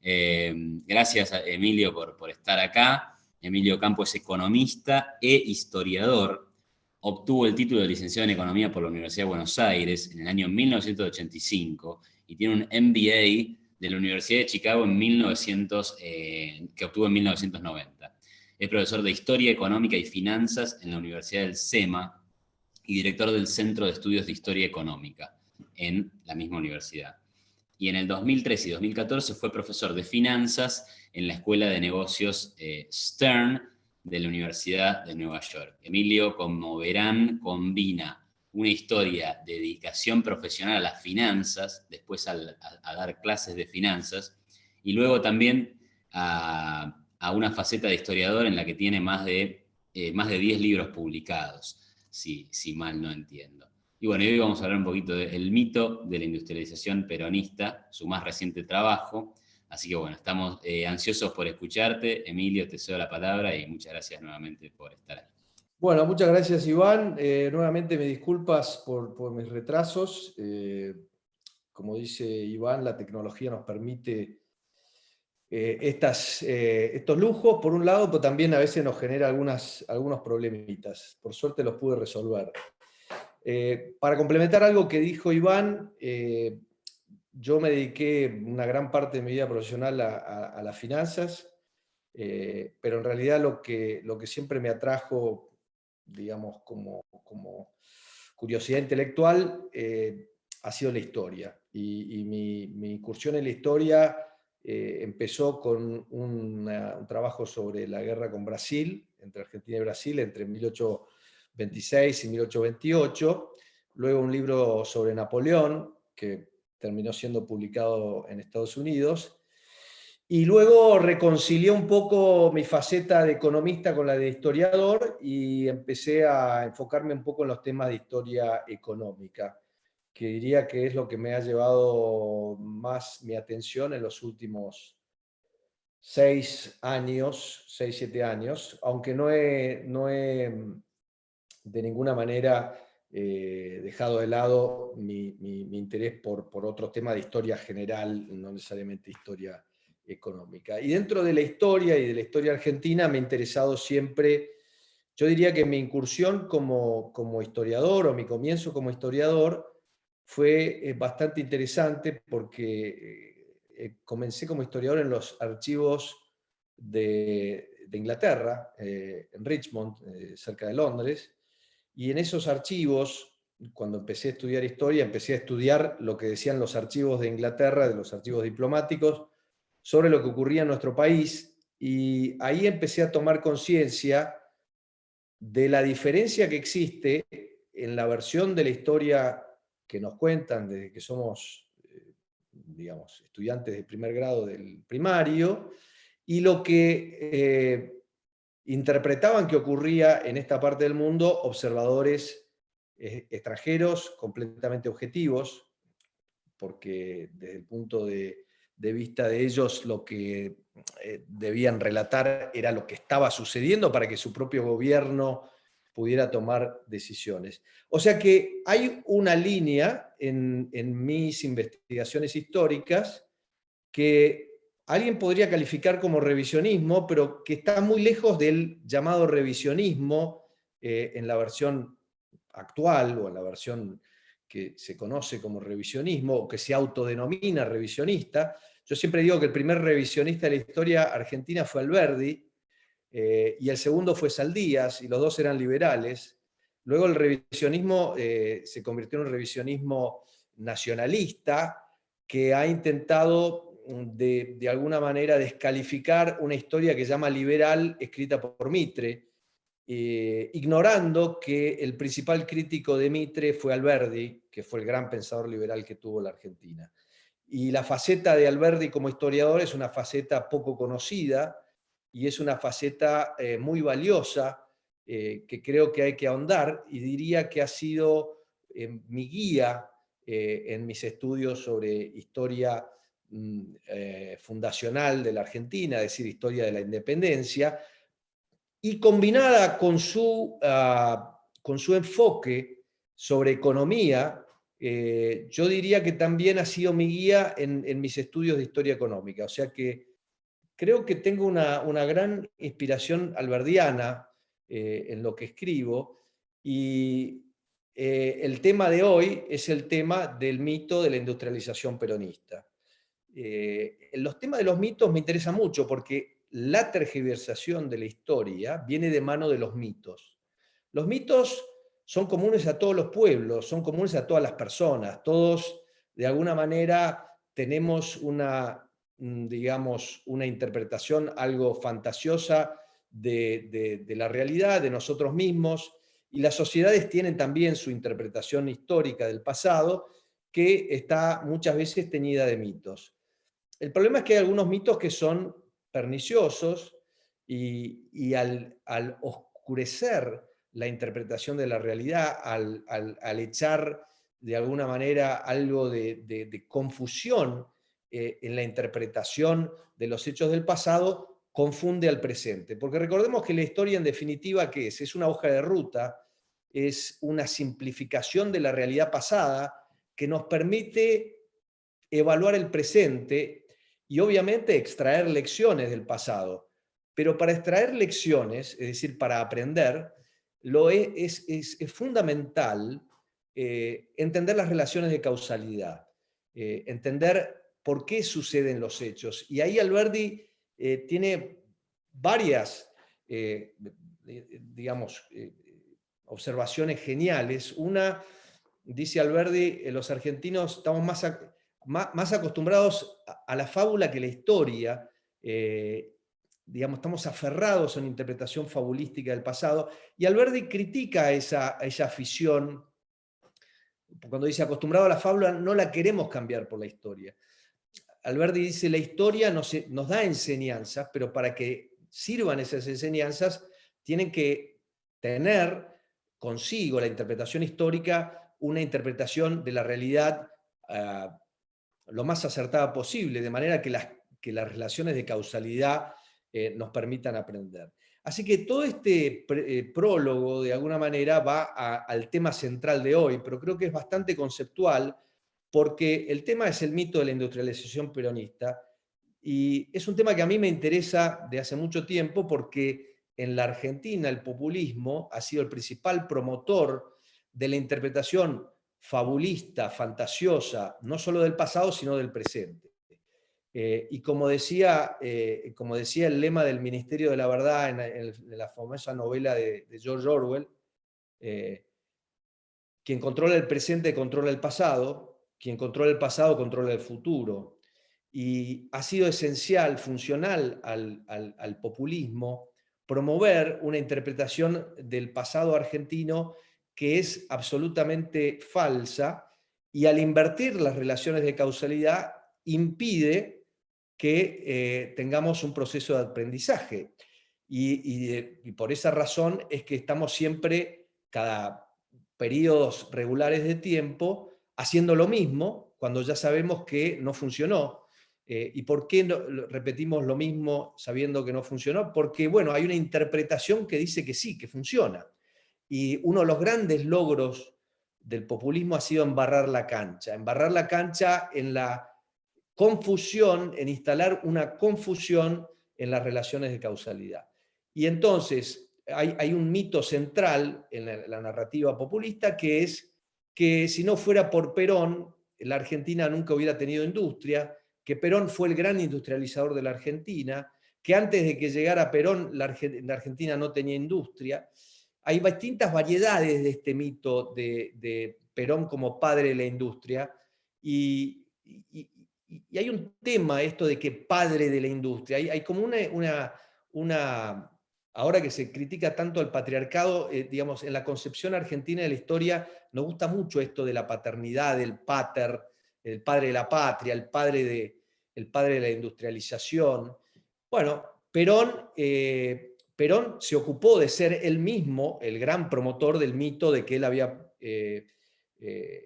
Gracias, Emilio, por estar acá. Emilio Campo es economista e historiador. Obtuvo el título de licenciado en Economía por la Universidad de Buenos Aires en el año 1985 y tiene un MBA de la Universidad de Chicago que obtuvo en 1990. Es profesor de Historia Económica y Finanzas en la Universidad del SEMA y director del Centro de Estudios de Historia Económica en la misma universidad. Y en el 2013 y 2014 fue profesor de finanzas en la Escuela de Negocios Stern de la Universidad de Nueva York. Emilio, como verán, combina una historia de dedicación profesional a las finanzas, después a dar clases de finanzas, y luego también a una faceta de historiador en la que tiene más de 10 libros publicados, si mal no entiendo. Y bueno, hoy vamos a hablar un poquito del mito de la industrialización peronista, su más reciente trabajo. Así que bueno, estamos ansiosos por escucharte. Emilio, te cedo la palabra y muchas gracias nuevamente por estar ahí. Bueno, muchas gracias, Iván. Nuevamente me disculpas por mis retrasos. Como dice Iván, la tecnología nos permite estos lujos, por un lado, pero también a veces nos genera algunos problemitas. Por suerte los pude resolver. Para complementar algo que dijo Iván, yo me dediqué una gran parte de mi vida profesional a las finanzas, pero en realidad lo que siempre me atrajo, digamos, como curiosidad intelectual, ha sido la historia. Y mi incursión en la historia empezó con un trabajo sobre la guerra con Brasil, entre Argentina y Brasil, entre 1826 y 1828. Luego un libro sobre Napoleón, que terminó siendo publicado en Estados Unidos. Y luego reconcilié un poco mi faceta de economista con la de historiador y empecé a enfocarme un poco en los temas de historia económica, que diría que es lo que me ha llevado más mi atención en los últimos 6, 7 años, aunque no he de ninguna manera dejado de lado mi interés por otros temas de historia general, no necesariamente historia económica. Y dentro de la historia y de la historia argentina me ha interesado siempre, yo diría que mi incursión como historiador o mi comienzo como historiador fue bastante interesante porque comencé como historiador en los archivos de Inglaterra, en Richmond, cerca de Londres, y en esos archivos, cuando empecé a estudiar historia, empecé a estudiar lo que decían los archivos de Inglaterra, de los archivos diplomáticos, sobre lo que ocurría en nuestro país, y ahí empecé a tomar conciencia de la diferencia que existe en la versión de la historia que nos cuentan desde que somos, digamos, estudiantes de primer grado del primario, y lo que interpretaban que ocurría en esta parte del mundo observadores extranjeros completamente objetivos, porque desde el punto de vista de ellos lo que debían relatar era lo que estaba sucediendo para que su propio gobierno pudiera tomar decisiones. O sea que hay una línea en mis investigaciones históricas que alguien podría calificar como revisionismo, pero que está muy lejos del llamado revisionismo en la versión actual o en la versión que se conoce como revisionismo o que se autodenomina revisionista. Yo siempre digo que el primer revisionista de la historia argentina fue Alberdi y el segundo fue Saldías, y los dos eran liberales. Luego el revisionismo se convirtió en un revisionismo nacionalista que ha intentado de alguna manera descalificar una historia que se llama liberal escrita por Mitre, ignorando que el principal crítico de Mitre fue Alberdi, que fue el gran pensador liberal que tuvo la Argentina. Y la faceta de Alberdi como historiador es una faceta poco conocida y es una faceta muy valiosa que creo que hay que ahondar, y diría que ha sido mi guía en mis estudios sobre historia fundacional de la Argentina, es decir, historia de la independencia, y combinada con su enfoque sobre economía, yo diría que también ha sido mi guía en mis estudios de historia económica. O sea que creo que tengo una gran inspiración alberdiana en lo que escribo, y el tema de hoy es el tema del mito de la industrialización peronista. Los temas de los mitos me interesan mucho porque la tergiversación de la historia viene de mano de los mitos. Los mitos son comunes a todos los pueblos, son comunes a todas las personas. Todos, de alguna manera, tenemos digamos, una interpretación algo fantasiosa de la realidad, de nosotros mismos, y las sociedades tienen también su interpretación histórica del pasado, que está muchas veces teñida de mitos. El problema es que hay algunos mitos que son perniciosos, y al oscurecer la interpretación de la realidad, al echar de alguna manera algo de confusión en la interpretación de los hechos del pasado, confunde al presente. Porque recordemos que la historia, en definitiva, ¿qué es? Es una hoja de ruta, es una simplificación de la realidad pasada que nos permite evaluar el presente y obviamente extraer lecciones del pasado. Pero para extraer lecciones, es decir, para aprender, es fundamental entender las relaciones de causalidad, entender por qué suceden los hechos. Y ahí Alberdi tiene varias, digamos, observaciones geniales. Una, dice Alberdi, los argentinos estamos más acostumbrados a la fábula que la historia. Digamos, estamos aferrados a una interpretación fabulística del pasado, y Alberdi critica esa afición. Cuando dice acostumbrado a la fábula, no la queremos cambiar por la historia. Alberdi dice, la historia nos da enseñanzas, pero para que sirvan esas enseñanzas tienen que tener consigo la interpretación histórica una interpretación de la realidad lo más acertada posible, de manera que las relaciones de causalidad nos permitan aprender. Así que todo este prólogo, de alguna manera, va al tema central de hoy, pero creo que es bastante conceptual, porque el tema es el mito de la industrialización peronista, y es un tema que a mí me interesa de hace mucho tiempo, porque en la Argentina el populismo ha sido el principal promotor de la interpretación fabulista, fantasiosa, no solo del pasado, sino del presente. Y como decía el lema del Ministerio de la Verdad en la famosa novela de George Orwell, quien controla el presente controla el pasado, quien controla el pasado controla el futuro. Y ha sido esencial, funcional al populismo, promover una interpretación del pasado argentino que es absolutamente falsa, y al invertir las relaciones de causalidad impide que tengamos un proceso de aprendizaje. Y por esa razón es que estamos siempre, cada periodos regulares de tiempo, haciendo lo mismo cuando ya sabemos que no funcionó. ¿Y por qué repetimos lo mismo sabiendo que no funcionó? Porque, bueno, hay una interpretación que dice que sí, que funciona. Y uno de los grandes logros del populismo ha sido embarrar la cancha en la confusión, en instalar una confusión en las relaciones de causalidad. Y entonces hay un mito central en la narrativa populista, que es que si no fuera por Perón, la Argentina nunca hubiera tenido industria, que Perón fue el gran industrializador de la Argentina, que antes de que llegara Perón la Argentina no tenía industria. Hay distintas variedades de este mito de Perón como padre de la industria, y hay un tema, esto de que padre de la industria, hay como ahora que se critica tanto al patriarcado, digamos, en la concepción argentina de la historia, nos gusta mucho esto de la paternidad, del pater, el padre de la patria, el padre de la industrialización. Bueno, Perón se ocupó de ser él mismo el gran promotor del mito de que él había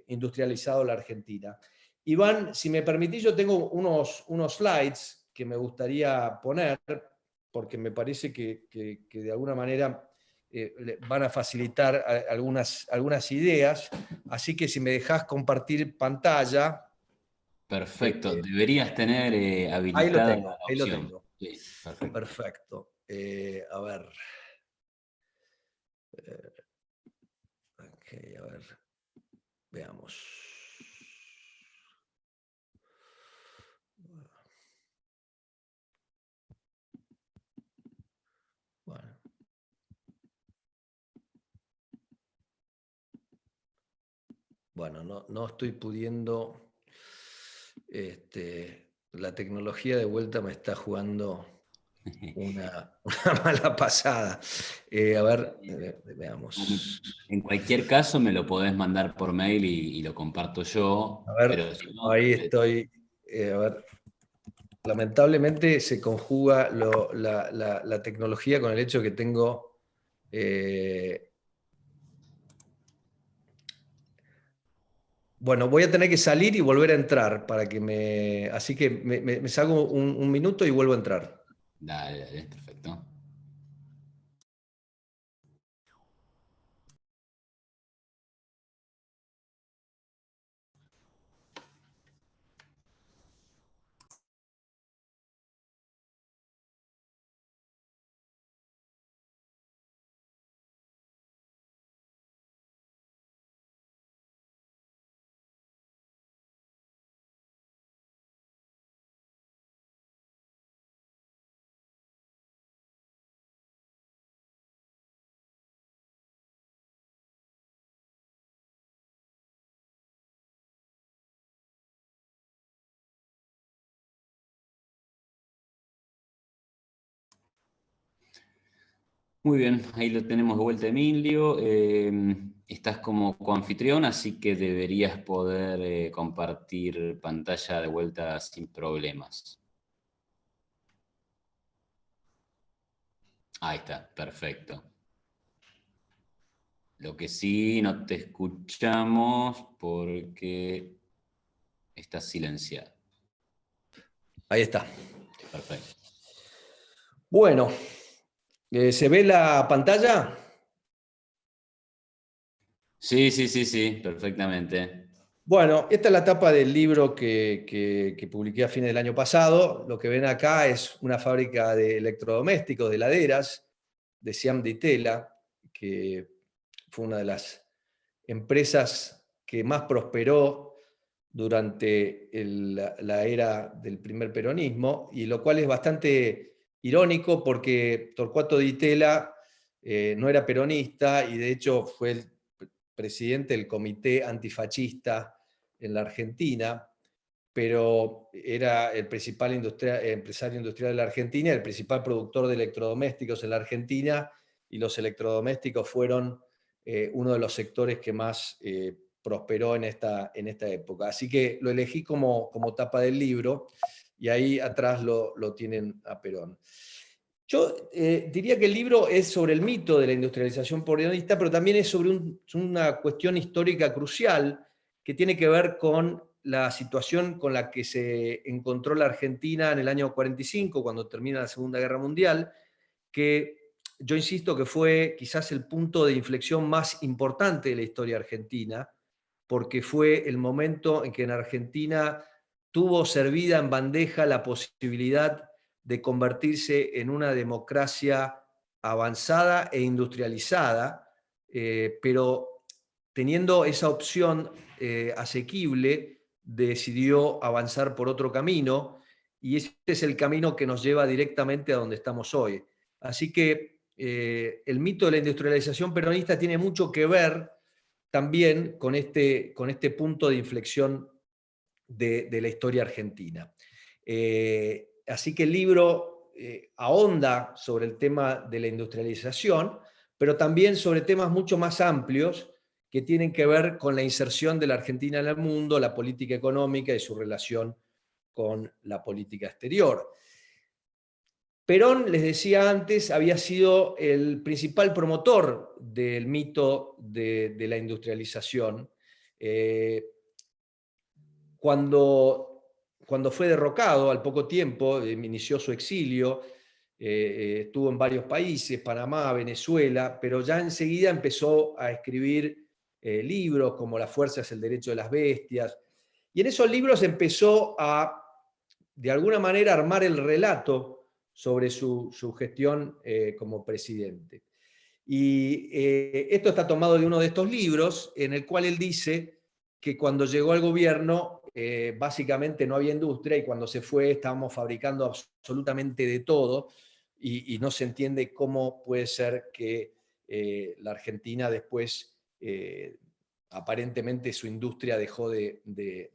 industrializado la Argentina. Iván, si me permitís, yo tengo unos slides que me gustaría poner, porque me parece que de alguna manera van a facilitar algunas ideas. Así que si me dejás compartir pantalla. Perfecto, deberías tener Ahí lo habilitada tengo, la ahí lo opción. tengo. Sí, perfecto. Perfecto. A ver. Ok, a ver. Veamos. Bueno. Bueno, no estoy pudiendo. La tecnología de vuelta me está jugando una mala pasada. A ver, veamos. En cualquier caso me lo podés mandar por mail y lo comparto yo, A ver, pero si no, ahí estoy. A ver, lamentablemente se conjuga la tecnología con el hecho que tengo. Bueno, voy a tener que salir y volver a entrar para que me. Así que me salgo un minuto y vuelvo a entrar. dale, dale, perfecto. Muy bien, ahí lo tenemos de vuelta, Emilio. Estás como coanfitrión, así que deberías poder compartir pantalla de vuelta sin problemas. Ahí está, perfecto. Lo que sí, no te escuchamos porque estás silenciado. Ahí está. Perfecto. Bueno, ¿se ve la pantalla? Sí, sí, sí, sí, perfectamente. Bueno, esta es la tapa del libro que publiqué a fines del año pasado. Lo que ven acá es una fábrica de electrodomésticos, de heladeras, de Siam Di Tela, que fue una de las empresas que más prosperó durante la era del primer peronismo, y lo cual es bastante irónico porque Torcuato Di Tella no era peronista y de hecho fue el presidente del comité antifascista en la Argentina, pero era el principal empresario industrial de la Argentina, el principal productor de electrodomésticos en la Argentina, y los electrodomésticos fueron uno de los sectores que más prosperó en esta época. Así que lo elegí como tapa del libro, y ahí atrás lo tienen a Perón. Yo diría que el libro es sobre el mito de la industrialización peronista, pero también es sobre una cuestión histórica crucial que tiene que ver con la situación con la que se encontró la Argentina en el año 45, cuando termina la Segunda Guerra Mundial, que yo insisto que fue quizás el punto de inflexión más importante de la historia argentina, porque fue el momento en que en Argentina tuvo servida en bandeja la posibilidad de convertirse en una democracia avanzada e industrializada, pero teniendo esa opción asequible, decidió avanzar por otro camino, y ese es el camino que nos lleva directamente a donde estamos hoy. Así que el mito de la industrialización peronista tiene mucho que ver también con este punto de inflexión de la historia argentina. Así que el libro ahonda sobre el tema de la industrialización, pero también sobre temas mucho más amplios que tienen que ver con la inserción de la Argentina en el mundo, la política económica y su relación con la política exterior. Perón, les decía antes, había sido el principal promotor del mito de la industrialización. Cuando fue derrocado al poco tiempo, inició su exilio, estuvo en varios países, Panamá, Venezuela, pero ya enseguida empezó a escribir libros como Las fuerzas, el derecho de las bestias, y en esos libros empezó a, de alguna manera, armar el relato sobre su gestión como presidente. Y esto está tomado de uno de estos libros, en el cual él dice que cuando llegó al gobierno básicamente no había industria, y cuando se fue estábamos fabricando absolutamente de todo, y no se entiende cómo puede ser que la Argentina después, aparentemente su industria dejó de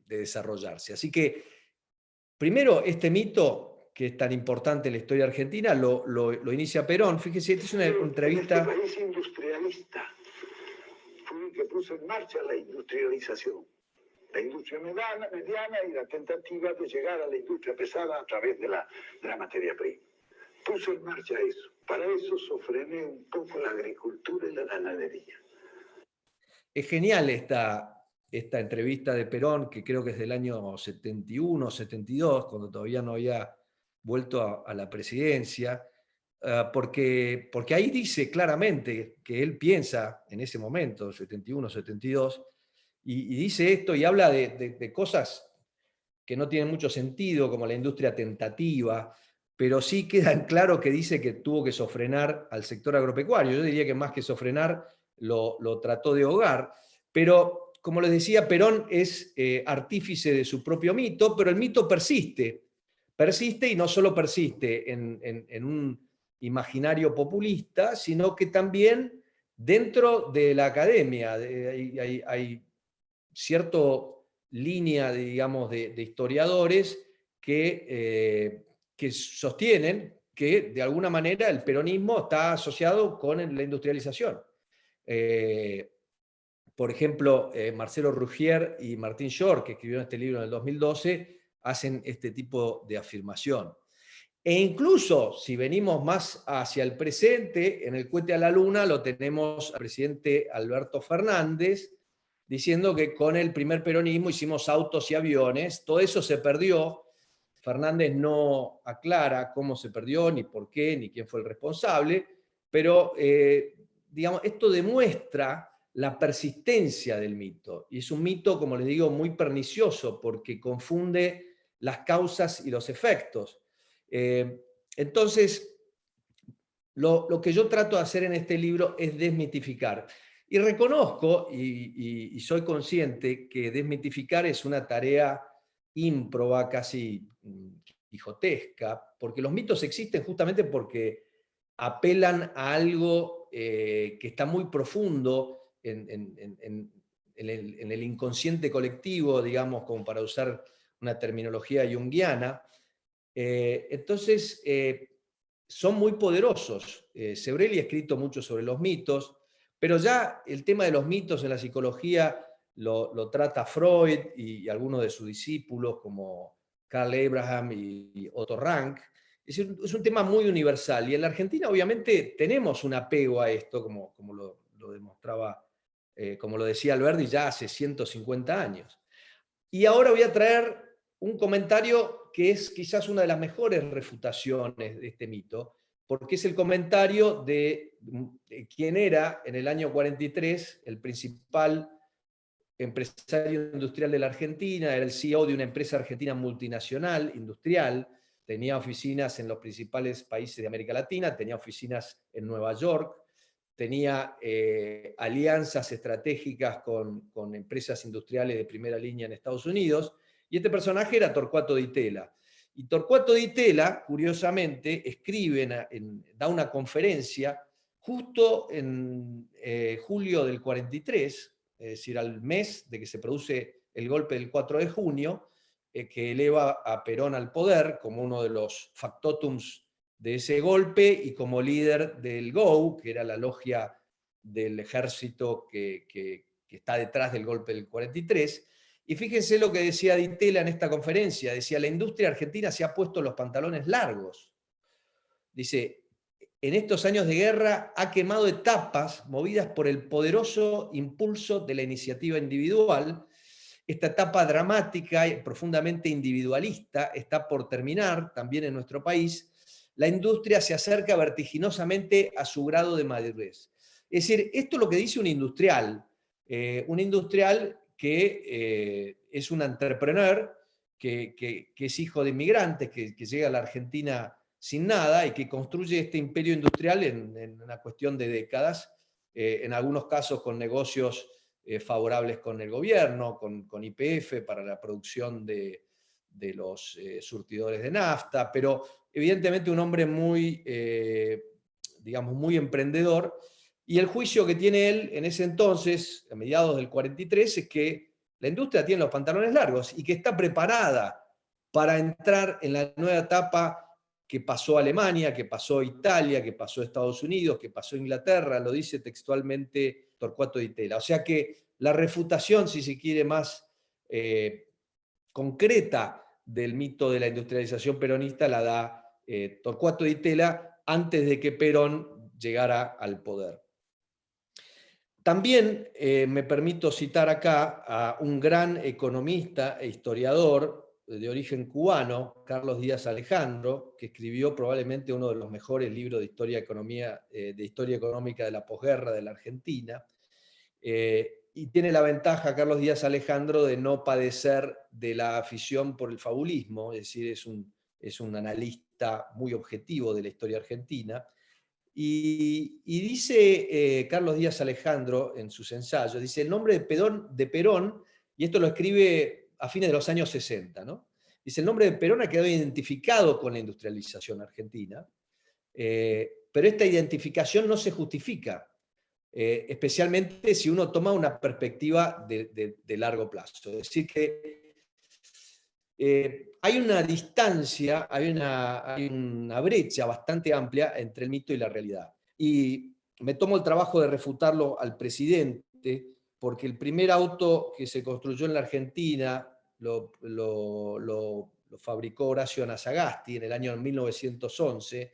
desarrollarse. Así que, primero, este mito, que es tan importante en la historia argentina, lo inicia Perón. Fíjese, esta es una entrevista. En este país industrialista fue el que puso en marcha la industrialización. La industria mediana y la tentativa de llegar a la industria pesada a través de la materia prima. Puso en marcha eso. Para eso sofrené un poco la agricultura y la ganadería. Es genial esta entrevista de Perón, que creo que es del año 71, 72, cuando todavía no había vuelto a la presidencia, porque ahí dice claramente que él piensa en ese momento, 71, 72, y dice esto y habla de cosas que no tienen mucho sentido, como la industria tentativa, pero sí queda en claro que dice que tuvo que sofrenar al sector agropecuario. Yo diría que más que sofrenar, lo trató de ahogar. Pero, como les decía, Perón es artífice de su propio mito, pero el mito persiste. Persiste, y no solo persiste en un imaginario populista, sino que también dentro de la academia hay cierto línea, digamos, de historiadores que sostienen que de alguna manera el peronismo está asociado con la industrialización. Por ejemplo, Marcelo Ruggier y Martín Short, que escribieron este libro en el 2012, hacen este tipo de afirmación. E incluso, si venimos más hacia el presente, en el cohete a la luna lo tenemos al presidente Alberto Fernández, diciendo que con el primer peronismo hicimos autos y aviones. Todo eso se perdió. Fernández no aclara cómo se perdió, ni por qué, ni quién fue el responsable, pero digamos, esto demuestra la persistencia del mito. Y es un mito, como les digo, muy pernicioso, porque confunde las causas y los efectos. Entonces, lo que yo trato de hacer en este libro es desmitificar. Y reconozco y soy consciente que desmitificar es una tarea ímproba, casi quijotesca, porque los mitos existen justamente porque apelan a algo que está muy profundo en el inconsciente colectivo, digamos, como para usar una terminología junguiana. Entonces, son muy poderosos. Sebrelli ha escrito mucho sobre los mitos, pero ya el tema de los mitos en la psicología lo trata Freud y algunos de sus discípulos, como Carl Abraham y Otto Rank. Es un tema muy universal, y en la Argentina obviamente tenemos un apego a esto, como lo demostraba, como lo decía Alberti, ya hace 150 años. Y ahora voy a traer un comentario que es quizás una de las mejores refutaciones de este mito, porque es el comentario de quien era en el año 43 el principal empresario industrial de la Argentina, era el CEO de una empresa argentina multinacional, industrial, tenía oficinas en los principales países de América Latina, tenía oficinas en Nueva York, tenía alianzas estratégicas con empresas industriales de primera línea en Estados Unidos, y este personaje era Torcuato Di Tella. Y Torcuato Di Tella, curiosamente, da una conferencia justo en julio del 43, es decir, al mes de que se produce el golpe del 4 de junio, que eleva a Perón al poder como uno de los factotums de ese golpe y como líder del GO, que era la logia del ejército que está detrás del golpe del 43. Y fíjense lo que decía Di Tella en esta conferencia. Decía: la industria argentina se ha puesto los pantalones largos. Dice: en estos años de guerra ha quemado etapas movidas por el poderoso impulso de la iniciativa individual. Esta etapa dramática y profundamente individualista está por terminar también en nuestro país, la industria se acerca vertiginosamente a su grado de madurez. Es decir, esto es lo que dice un industrial que es un entrepreneur, que es hijo de inmigrantes, que llega a la Argentina sin nada y que construye este imperio industrial en una cuestión de décadas, en algunos casos con negocios favorables con el gobierno, con YPF para la producción de los surtidores de nafta, pero evidentemente un hombre muy, digamos, muy emprendedor. Y el juicio que tiene él en ese entonces, a mediados del 43, es que la industria tiene los pantalones largos y que está preparada para entrar en la nueva etapa que pasó Alemania, que pasó Italia, que pasó Estados Unidos, que pasó Inglaterra, lo dice textualmente Torcuato Di Tella. O sea que la refutación, si se quiere, más concreta del mito de la industrialización peronista la da Torcuato Di Tella antes de que Perón llegara al poder. También me permito citar acá a un gran economista e historiador de origen cubano, Carlos Díaz Alejandro, que escribió probablemente uno de los mejores libros de historia económica de la posguerra de la Argentina, y tiene la ventaja, Carlos Díaz Alejandro, de no padecer de la afición por el fabulismo, es decir, es un analista muy objetivo de la historia argentina. Y dice Carlos Díaz Alejandro en sus ensayos, dice el nombre de Perón, y esto lo escribe a fines de los años 60, ¿no? Dice el nombre de Perón ha quedado identificado con la industrialización argentina, pero esta identificación no se justifica, especialmente si uno toma una perspectiva de largo plazo. Es decir, que hay una distancia, hay una brecha bastante amplia entre el mito y la realidad. Y me tomo el trabajo de refutarlo al presidente, porque el primer auto que se construyó en la Argentina lo fabricó Horacio Anasagasti en el año 1911,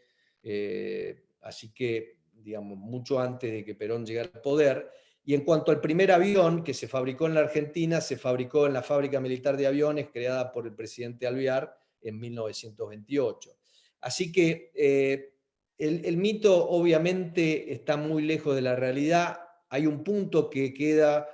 así que, digamos, mucho antes de que Perón llegara al poder. Y en cuanto al primer avión que se fabricó en la Argentina, se fabricó en la Fábrica Militar de Aviones creada por el presidente Alvear en 1928. Así que el mito obviamente está muy lejos de la realidad. Hay un punto que queda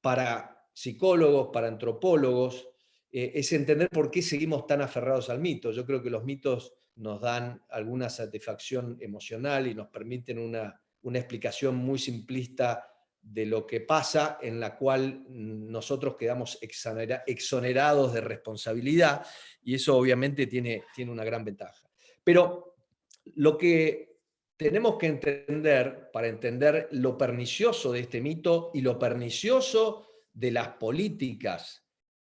para psicólogos, para antropólogos, es entender por qué seguimos tan aferrados al mito. Yo creo que los mitos nos dan alguna satisfacción emocional y nos permiten una explicación muy simplista de lo que pasa, en la cual nosotros quedamos exonerados de responsabilidad, y eso obviamente tiene una gran ventaja. Pero lo que tenemos que entender, para entender lo pernicioso de este mito y lo pernicioso de las políticas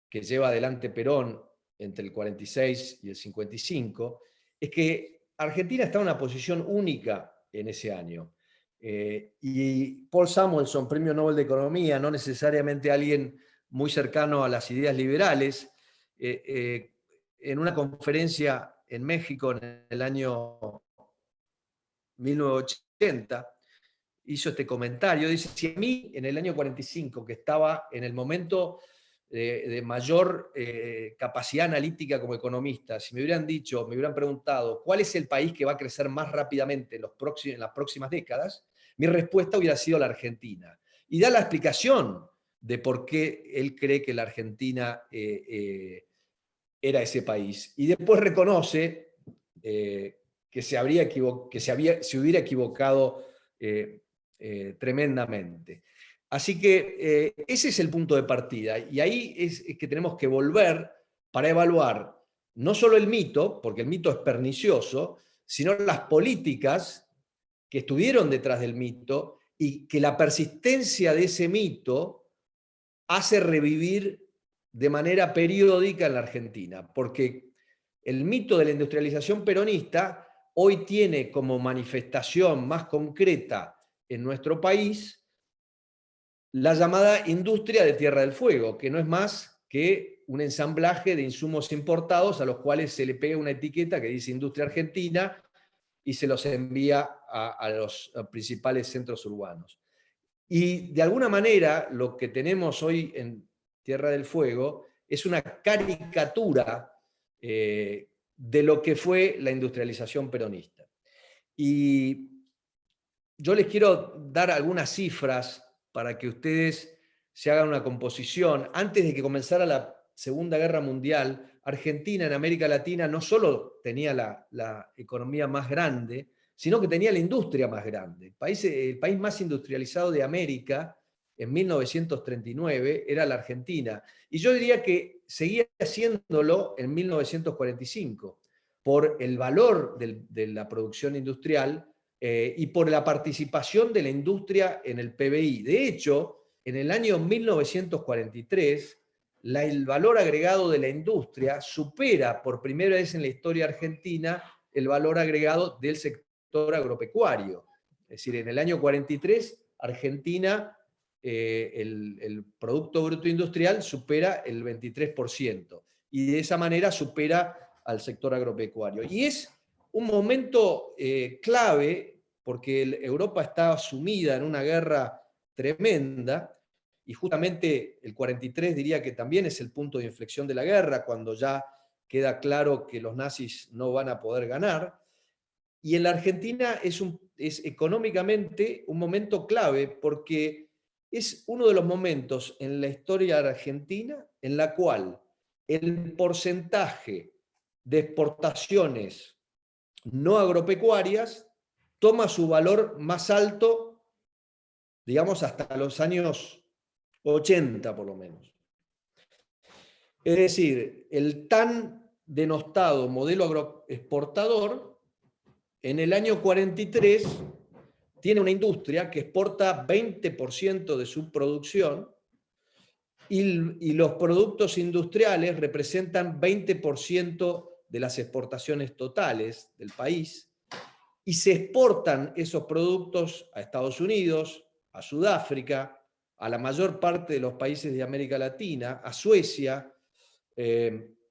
que lleva adelante Perón entre el 46 y el 55, es que Argentina está en una posición única en ese año. Y Paul Samuelson, premio Nobel de Economía, no necesariamente alguien muy cercano a las ideas liberales, en una conferencia en México en el año 1980, hizo este comentario, dice, si a mí en el año 45, que estaba en el momento de mayor capacidad analítica como economista, si me hubieran preguntado cuál es el país que va a crecer más rápidamente en las próximas décadas, mi respuesta hubiera sido la Argentina. Y da la explicación de por qué él cree que la Argentina era ese país. Y después reconoce que se hubiera equivocado tremendamente. Así que ese es el punto de partida, y ahí es que tenemos que volver para evaluar no solo el mito, porque el mito es pernicioso, sino las políticas que estuvieron detrás del mito y que la persistencia de ese mito hace revivir de manera periódica en la Argentina, porque el mito de la industrialización peronista hoy tiene como manifestación más concreta en nuestro país la llamada industria de Tierra del Fuego, que no es más que un ensamblaje de insumos importados a los cuales se le pega una etiqueta que dice industria argentina y se los envía a los principales centros urbanos. Y de alguna manera lo que tenemos hoy en Tierra del Fuego es una caricatura de lo que fue la industrialización peronista. Y yo les quiero dar algunas cifras para que ustedes se hagan una composición. Antes de que comenzara la Segunda Guerra Mundial, Argentina en América Latina no solo tenía la economía más grande, sino que tenía la industria más grande. El país más industrializado de América en 1939 era la Argentina. Y yo diría que seguía haciéndolo en 1945, por el valor de la producción industrial y por la participación de la industria en el PBI. De hecho, en el año 1943, el valor agregado de la industria supera por primera vez en la historia argentina el valor agregado del sector agropecuario. Es decir, en el año 43, Argentina, el Producto Bruto Industrial supera el 23%, y de esa manera supera al sector agropecuario. Y es un momento clave porque Europa está sumida en una guerra tremenda, y justamente el 43 diría que también es el punto de inflexión de la guerra, cuando ya queda claro que los nazis no van a poder ganar. Y en la Argentina es económicamente un momento clave, porque es uno de los momentos en la historia argentina en la cual el porcentaje de exportaciones no agropecuarias toma su valor más alto, digamos, hasta los años 80 por lo menos. Es decir, el tan denostado modelo agroexportador, en el año 43 tiene una industria que exporta 20% de su producción, y los productos industriales representan 20% de las exportaciones totales del país, y se exportan esos productos a Estados Unidos, a Sudáfrica, a la mayor parte de los países de América Latina, a Suecia.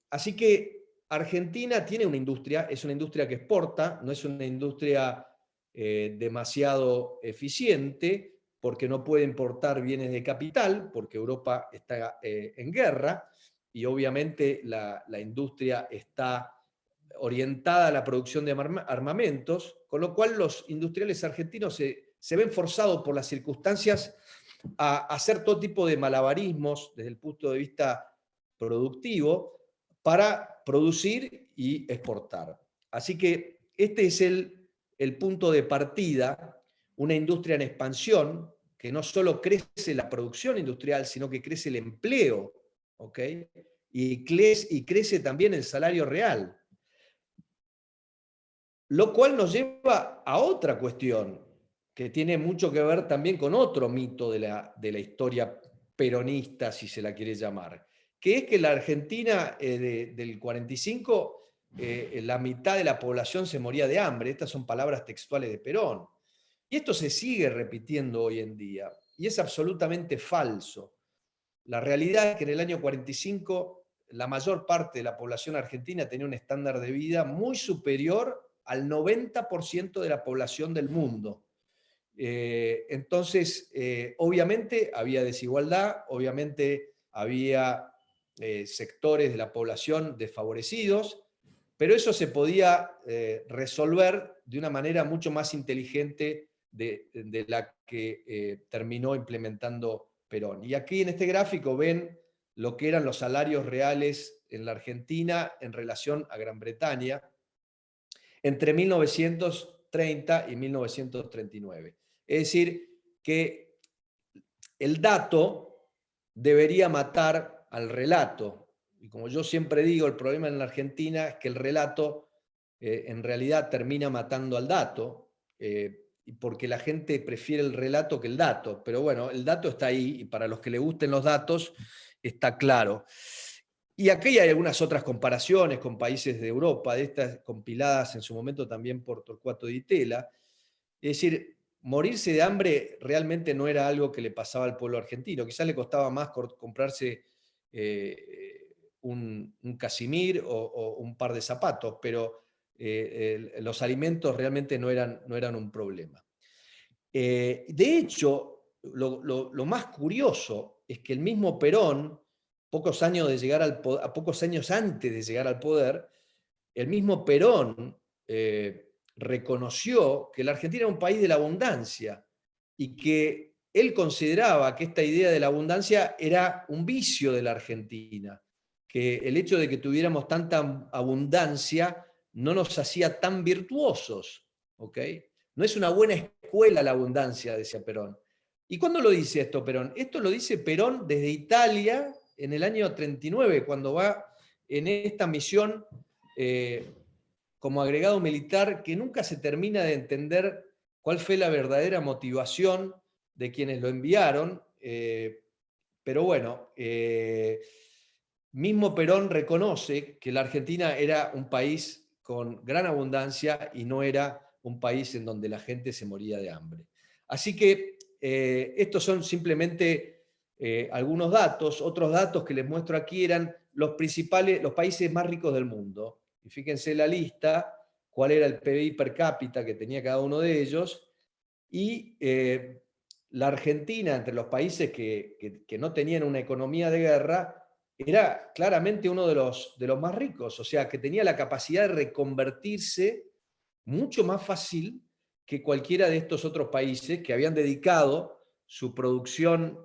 Así que Argentina tiene una industria, es una industria que exporta, no es una industria demasiado eficiente, porque no puede importar bienes de capital, porque Europa está en guerra, y obviamente la industria está orientada a la producción de armamentos, con lo cual los industriales argentinos se ven forzados por las circunstancias a hacer todo tipo de malabarismos desde el punto de vista productivo para producir y exportar. Así que este es el punto de partida, una industria en expansión, que no solo crece la producción industrial, sino que crece el empleo, ¿ok? Y crece también el salario real. Lo cual nos lleva a otra cuestión, que tiene mucho que ver también con otro mito de la historia peronista, si se la quiere llamar, que es que la Argentina del 45, la mitad de la población se moría de hambre. Estas son palabras textuales de Perón. Y esto se sigue repitiendo hoy en día, y es absolutamente falso. La realidad es que en el año 45 la mayor parte de la población argentina tenía un estándar de vida muy superior al 90% de la población del mundo. Entonces, obviamente había desigualdad, obviamente había sectores de la población desfavorecidos, pero eso se podía resolver de una manera mucho más inteligente de la que terminó implementando Perón. Y aquí en este gráfico ven lo que eran los salarios reales en la Argentina en relación a Gran Bretaña entre 1930 y 1939. Es decir, que el dato debería matar al relato. Y como yo siempre digo, el problema en la Argentina es que el relato en realidad termina matando al dato, porque la gente prefiere el relato que el dato. Pero bueno, el dato está ahí, y para los que le gusten los datos está claro. Y aquí hay algunas otras comparaciones con países de Europa, de estas compiladas en su momento también por Torcuato Di Tella. Es decir, morirse de hambre realmente no era algo que le pasaba al pueblo argentino. Quizás le costaba más comprarse un casimir o un par de zapatos, pero los alimentos realmente no eran un problema. De hecho, lo más curioso es que el mismo Perón, pocos años antes de llegar al poder, el mismo Perón reconoció que la Argentina era un país de la abundancia y que él consideraba que esta idea de la abundancia era un vicio de la Argentina, que el hecho de que tuviéramos tanta abundancia no nos hacía tan virtuosos, ¿ok? No es una buena escuela la abundancia, decía Perón. ¿Y cuándo lo dice esto Perón? Esto lo dice Perón desde Italia en el año 39, cuando va en esta misión como agregado militar, que nunca se termina de entender cuál fue la verdadera motivación de quienes lo enviaron, pero bueno, mismo Perón reconoce que la Argentina era un país con gran abundancia y no era un país en donde la gente se moría de hambre. Así que estos son simplemente algunos datos. Otros datos que les muestro aquí eran los países más ricos del mundo. Y fíjense la lista, cuál era el PBI per cápita que tenía cada uno de ellos. Y la Argentina, entre los países que no tenían una economía de guerra, era claramente uno de los más ricos, o sea, que tenía la capacidad de reconvertirse mucho más fácil que cualquiera de estos otros países que habían dedicado su producción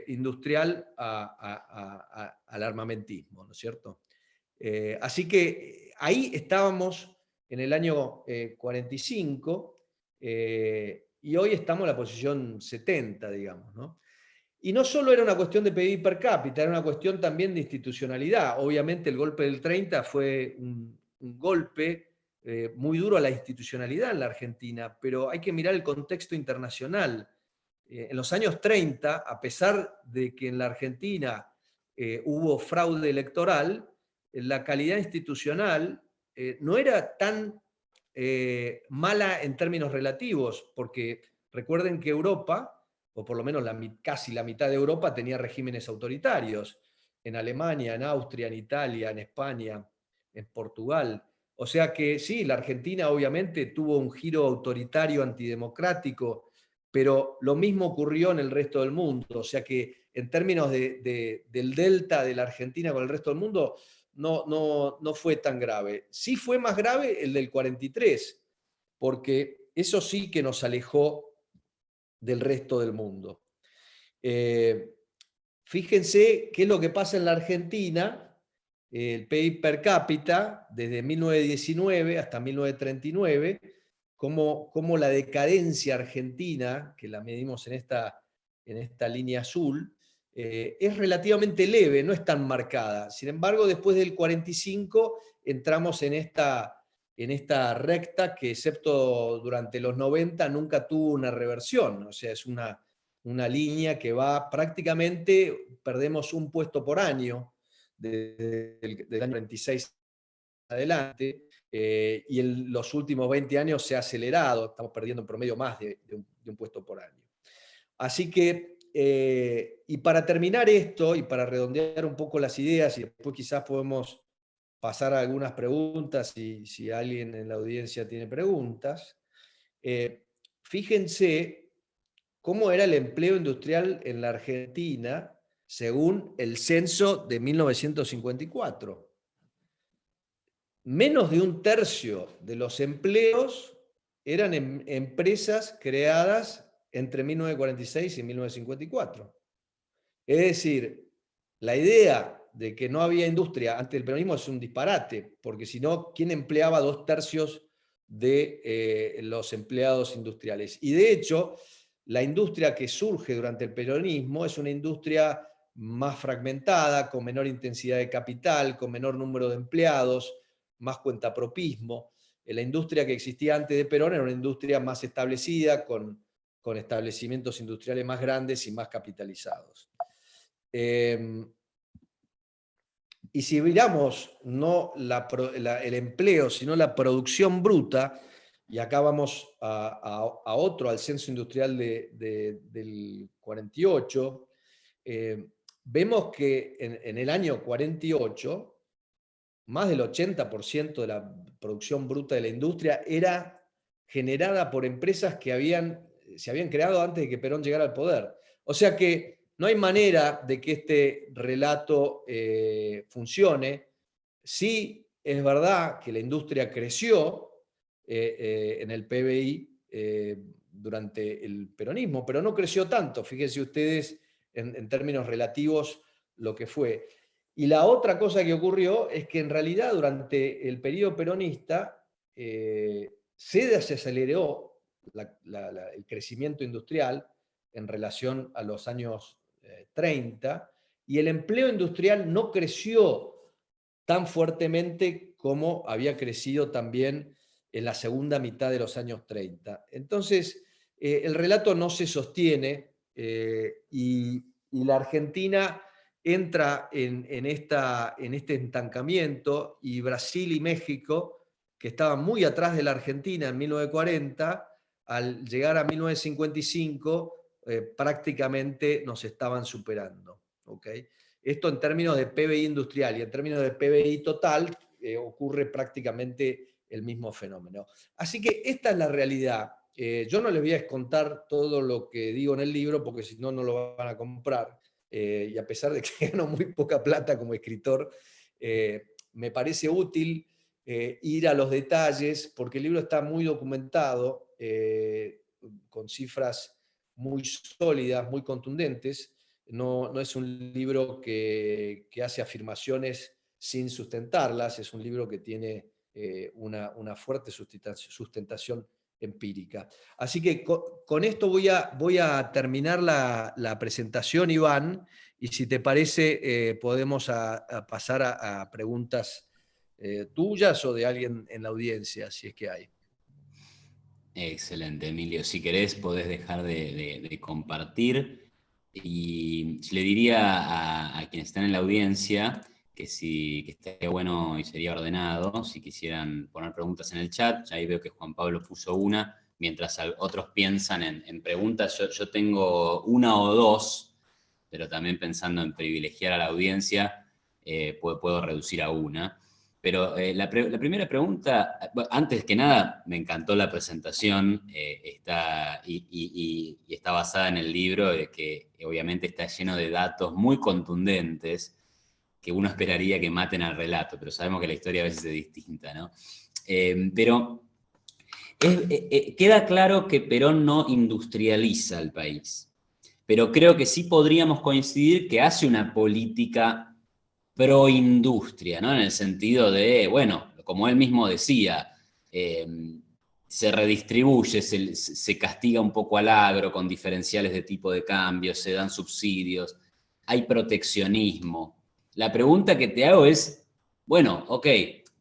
industrial al armamentismo, ¿no es cierto? Así que ahí estábamos en el año 45 y hoy estamos en la posición 70, digamos, ¿no? Y no solo era una cuestión de PIB per cápita, era una cuestión también de institucionalidad. Obviamente el golpe del 30 fue un golpe muy duro a la institucionalidad en la Argentina, pero hay que mirar el contexto internacional. En los años 30, a pesar de que en la Argentina hubo fraude electoral, la calidad institucional no era tan mala en términos relativos, porque recuerden que Europa, o por lo menos casi la mitad de Europa, tenía regímenes autoritarios, en Alemania, en Austria, en Italia, en España, en Portugal. O sea que sí, la Argentina obviamente tuvo un giro autoritario antidemocrático, pero lo mismo ocurrió en el resto del mundo. O sea que en términos del delta de la Argentina con el resto del mundo, no fue tan grave. Sí fue más grave el del 43, porque eso sí que nos alejó del resto del mundo. Fíjense qué es lo que pasa en la Argentina, el PIB per cápita, desde 1919 hasta 1939, cómo la decadencia argentina, que la medimos en esta línea azul, es relativamente leve, no es tan marcada. Sin embargo, después del 45 entramos en esta recta que, excepto durante los 90, nunca tuvo una reversión. O sea, es una línea que va prácticamente, perdemos un puesto por año desde el año 26 adelante, y en los últimos 20 años se ha acelerado, estamos perdiendo en promedio más de un puesto por año. Así que, y para terminar esto, y para redondear un poco las ideas, y después quizás podemos pasar a algunas preguntas si alguien en la audiencia tiene preguntas, fíjense cómo era el empleo industrial en la Argentina según el censo de 1954. Menos de un tercio de los empleos eran empresas creadas entre 1946 y 1954. Es decir, la idea de que no había industria antes del peronismo es un disparate, porque si no, ¿quién empleaba 2/3 de los empleados industriales? Y de hecho, la industria que surge durante el peronismo es una industria más fragmentada, con menor intensidad de capital, con menor número de empleados, más cuentapropismo. La industria que existía antes de Perón era una industria más establecida, con establecimientos industriales más grandes y más capitalizados. Y si miramos no el empleo, sino la producción bruta, y acá vamos a otro, al censo industrial del 48, vemos que en el año 48, más del 80% de la producción bruta de la industria era generada por empresas que se habían creado antes de que Perón llegara al poder. O sea que no hay manera de que este relato funcione si es verdad que la industria creció en el PBI durante el peronismo, pero no creció tanto, fíjense ustedes en términos relativos lo que fue. Y la otra cosa que ocurrió es que en realidad durante el periodo peronista se desaceleró el crecimiento industrial en relación a los años 30, y el empleo industrial no creció tan fuertemente como había crecido también en la segunda mitad de los años 30. Entonces, el relato no se sostiene y la Argentina entra en este estancamiento, y Brasil y México, que estaban muy atrás de la Argentina en 1940, al llegar a 1955 prácticamente nos estaban superando. ¿Okay? Esto en términos de PBI industrial, y en términos de PBI total ocurre prácticamente el mismo fenómeno. Así que esta es la realidad. Yo no les voy a contar todo lo que digo en el libro, porque si no, no lo van a comprar. Y a pesar de que gano muy poca plata como escritor, me parece útil ir a los detalles, porque el libro está muy documentado, con cifras muy sólidas, muy contundentes. No es un libro que hace afirmaciones sin sustentarlas, es un libro que tiene una fuerte sustentación empírica. Así que con esto voy a terminar la presentación, Iván, y si te parece podemos pasar a preguntas tuyas o de alguien en la audiencia, si es que hay. Excelente, Emilio. Si querés, podés dejar de compartir. Y le diría a quienes están en la audiencia que estaría bueno y sería ordenado si quisieran poner preguntas en el chat. Ya ahí veo que Juan Pablo puso una, mientras otros piensan en preguntas. Yo tengo una o dos, pero también pensando en privilegiar a la audiencia, puedo reducir a una. Pero la primera pregunta, antes que nada, me encantó la presentación, está basada en el libro, que obviamente está lleno de datos muy contundentes que uno esperaría que maten al relato, pero sabemos que la historia a veces es distinta, ¿no? Pero queda claro que Perón no industrializa al país, pero creo que sí podríamos coincidir que hace una política pro-industria, ¿no? En el sentido de, bueno, como él mismo decía, se redistribuye, se castiga un poco al agro con diferenciales de tipo de cambio, se dan subsidios, hay proteccionismo. La pregunta que te hago es, bueno, ok,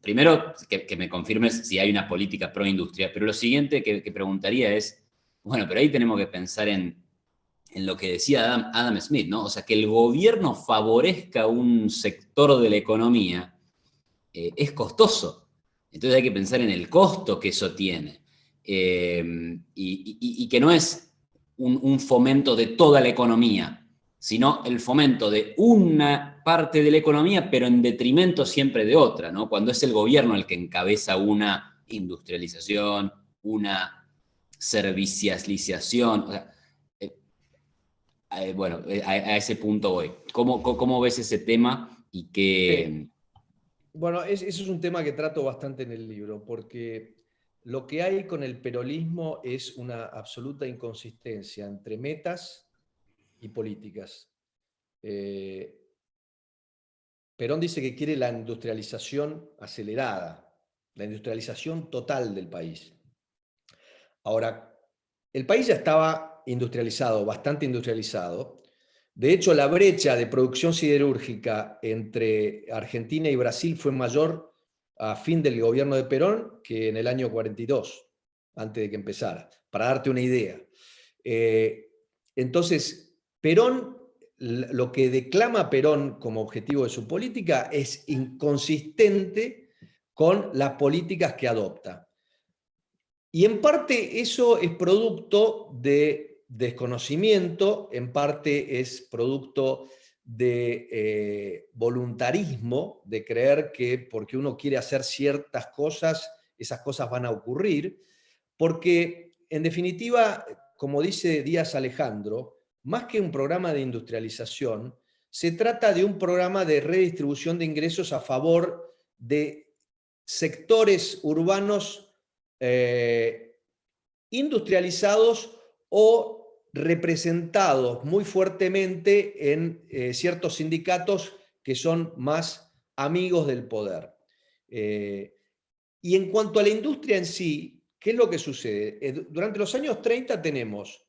primero que me confirmes si hay una política pro-industria, pero lo siguiente que preguntaría es, bueno, pero ahí tenemos que pensar en lo que decía Adam Smith, ¿no? O sea, que el gobierno favorezca un sector de la economía es costoso. Entonces hay que pensar en el costo que eso tiene. Y que no es un fomento de toda la economía, sino el fomento de una parte de la economía, pero en detrimento siempre de otra, ¿no? Cuando es el gobierno el que encabeza una industrialización, una servicialización, o sea, bueno, a ese punto voy. ¿Cómo ves ese tema y qué? Bueno, eso es un tema que trato bastante en el libro, porque lo que hay con el peronismo es una absoluta inconsistencia entre metas y políticas. Perón dice que quiere la industrialización acelerada, la industrialización total del país. Ahora, el país ya estaba industrializado, bastante industrializado. De hecho, la brecha de producción siderúrgica entre Argentina y Brasil fue mayor a fin del gobierno de Perón que en el año 42, antes de que empezara, para darte una idea. Entonces, Perón, lo que declama Perón como objetivo de su política es inconsistente con las políticas que adopta. Y en parte eso es producto de desconocimiento, en parte es producto de voluntarismo, de creer que porque uno quiere hacer ciertas cosas, esas cosas van a ocurrir, porque en definitiva, como dice Díaz Alejandro, más que un programa de industrialización, se trata de un programa de redistribución de ingresos a favor de sectores urbanos industrializados o representados muy fuertemente en ciertos sindicatos que son más amigos del poder. Y en cuanto a la industria en sí, ¿qué es lo que sucede? Durante los años 30 tenemos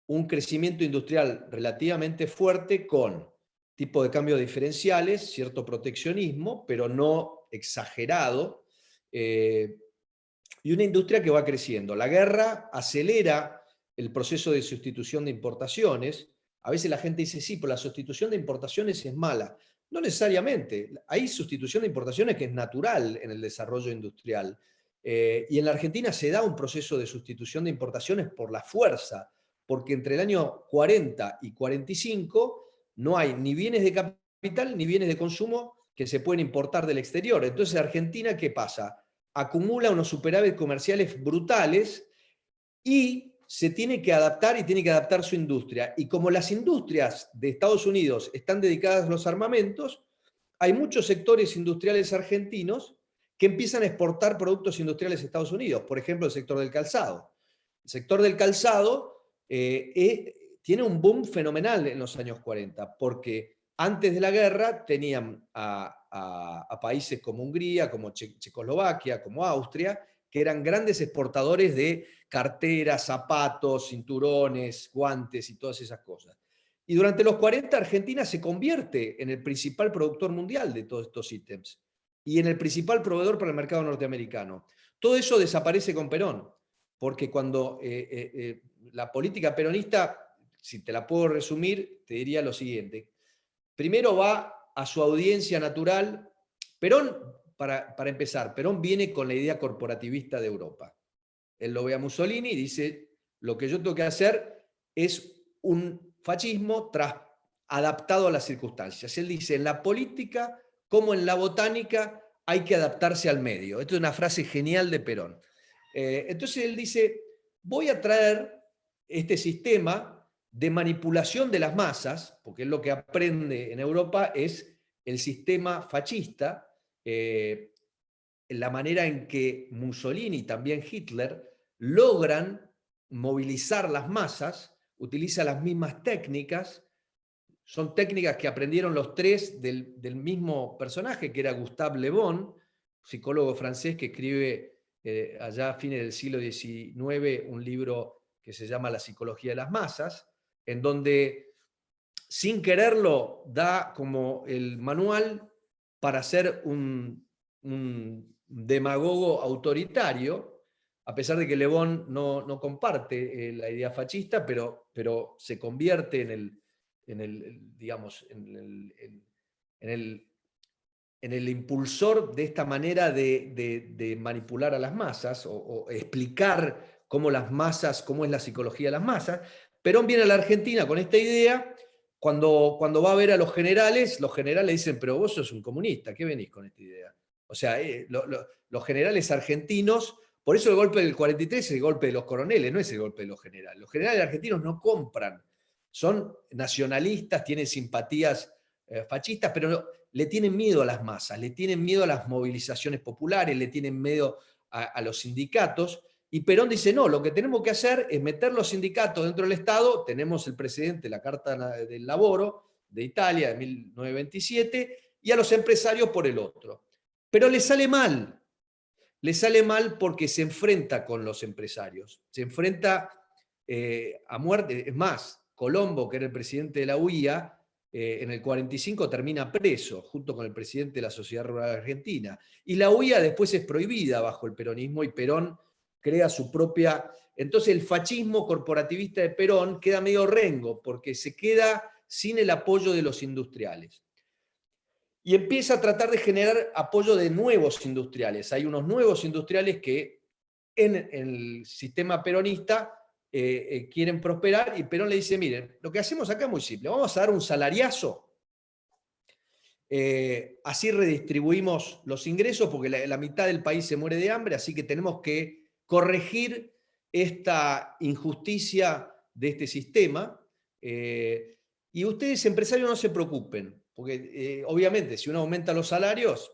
un crecimiento industrial relativamente fuerte con tipo de cambio diferenciales, cierto proteccionismo, pero no exagerado, y una industria que va creciendo. La guerra acelera el proceso de sustitución de importaciones. A veces la gente dice, sí, pero la sustitución de importaciones es mala. No necesariamente. Hay sustitución de importaciones que es natural en el desarrollo industrial. Y en la Argentina se da un proceso de sustitución de importaciones por la fuerza, porque entre el año 40 y 45 no hay ni bienes de capital ni bienes de consumo que se pueden importar del exterior. Entonces, Argentina, ¿qué pasa? Acumula unos superávit comerciales brutales y se tiene que adaptar y tiene que adaptar su industria. Y como las industrias de Estados Unidos están dedicadas a los armamentos, hay muchos sectores industriales argentinos que empiezan a exportar productos industriales a Estados Unidos. Por ejemplo, el sector del calzado. El sector del calzado tiene un boom fenomenal en los años 40, porque antes de la guerra tenían a países como Hungría, como Checoslovaquia, como Austria, que eran grandes exportadores de carteras, zapatos, cinturones, guantes y todas esas cosas. Y durante los 40 Argentina se convierte en el principal productor mundial de todos estos ítems y en el principal proveedor para el mercado norteamericano. Todo eso desaparece con Perón, porque cuando la política peronista, si te la puedo resumir, te diría lo siguiente. Primero va a su audiencia natural. Perón, para empezar, Perón viene con la idea corporativista de Europa. Él lo ve a Mussolini y dice, lo que yo tengo que hacer es un fascismo adaptado a las circunstancias. Él dice, en la política como en la botánica hay que adaptarse al medio. Esto es una frase genial de Perón. Entonces él dice, voy a traer este sistema de manipulación de las masas, porque él lo que aprende en Europa es el sistema fascista, la manera en que Mussolini y también Hitler logran movilizar las masas, utiliza las mismas técnicas, son técnicas que aprendieron los tres del mismo personaje, que era Gustave Le Bon, psicólogo francés que escribe allá a fines del siglo XIX un libro que se llama La psicología de las masas, en donde sin quererlo da como el manual para ser un demagogo autoritario, a pesar de que Le Bon no comparte la idea fascista, pero se convierte en el impulsor de esta manera de manipular a las masas o explicar cómo es la psicología de las masas. Perón viene a la Argentina con esta idea. Cuando va a ver a los generales dicen, pero vos sos un comunista, ¿qué venís con esta idea? O sea, los generales argentinos, por eso el golpe del 43 es el golpe de los coroneles, no es el golpe de los generales. Los generales argentinos no compran, son nacionalistas, tienen simpatías fascistas, pero le tienen miedo a las masas, le tienen miedo a las movilizaciones populares, le tienen miedo a los sindicatos. Y Perón dice, no, lo que tenemos que hacer es meter los sindicatos dentro del Estado. Tenemos el precedente, la Carta del Lavoro de Italia de 1927, y a los empresarios por el otro. Pero le sale mal porque se enfrenta con los empresarios, se enfrenta a muerte. Es más, Colombo, que era el presidente de la UIA, en el 45 termina preso, junto con el presidente de la Sociedad Rural Argentina. Y la UIA después es prohibida bajo el peronismo y Perón crea su propia... Entonces el fascismo corporativista de Perón queda medio rengo, porque se queda sin el apoyo de los industriales. Y empieza a tratar de generar apoyo de nuevos industriales. Hay unos nuevos industriales que en el sistema peronista quieren prosperar, y Perón le dice, miren, lo que hacemos acá es muy simple, vamos a dar un salariazo, así redistribuimos los ingresos, porque la mitad del país se muere de hambre, así que tenemos que corregir esta injusticia de este sistema, y ustedes empresarios no se preocupen, porque obviamente si uno aumenta los salarios,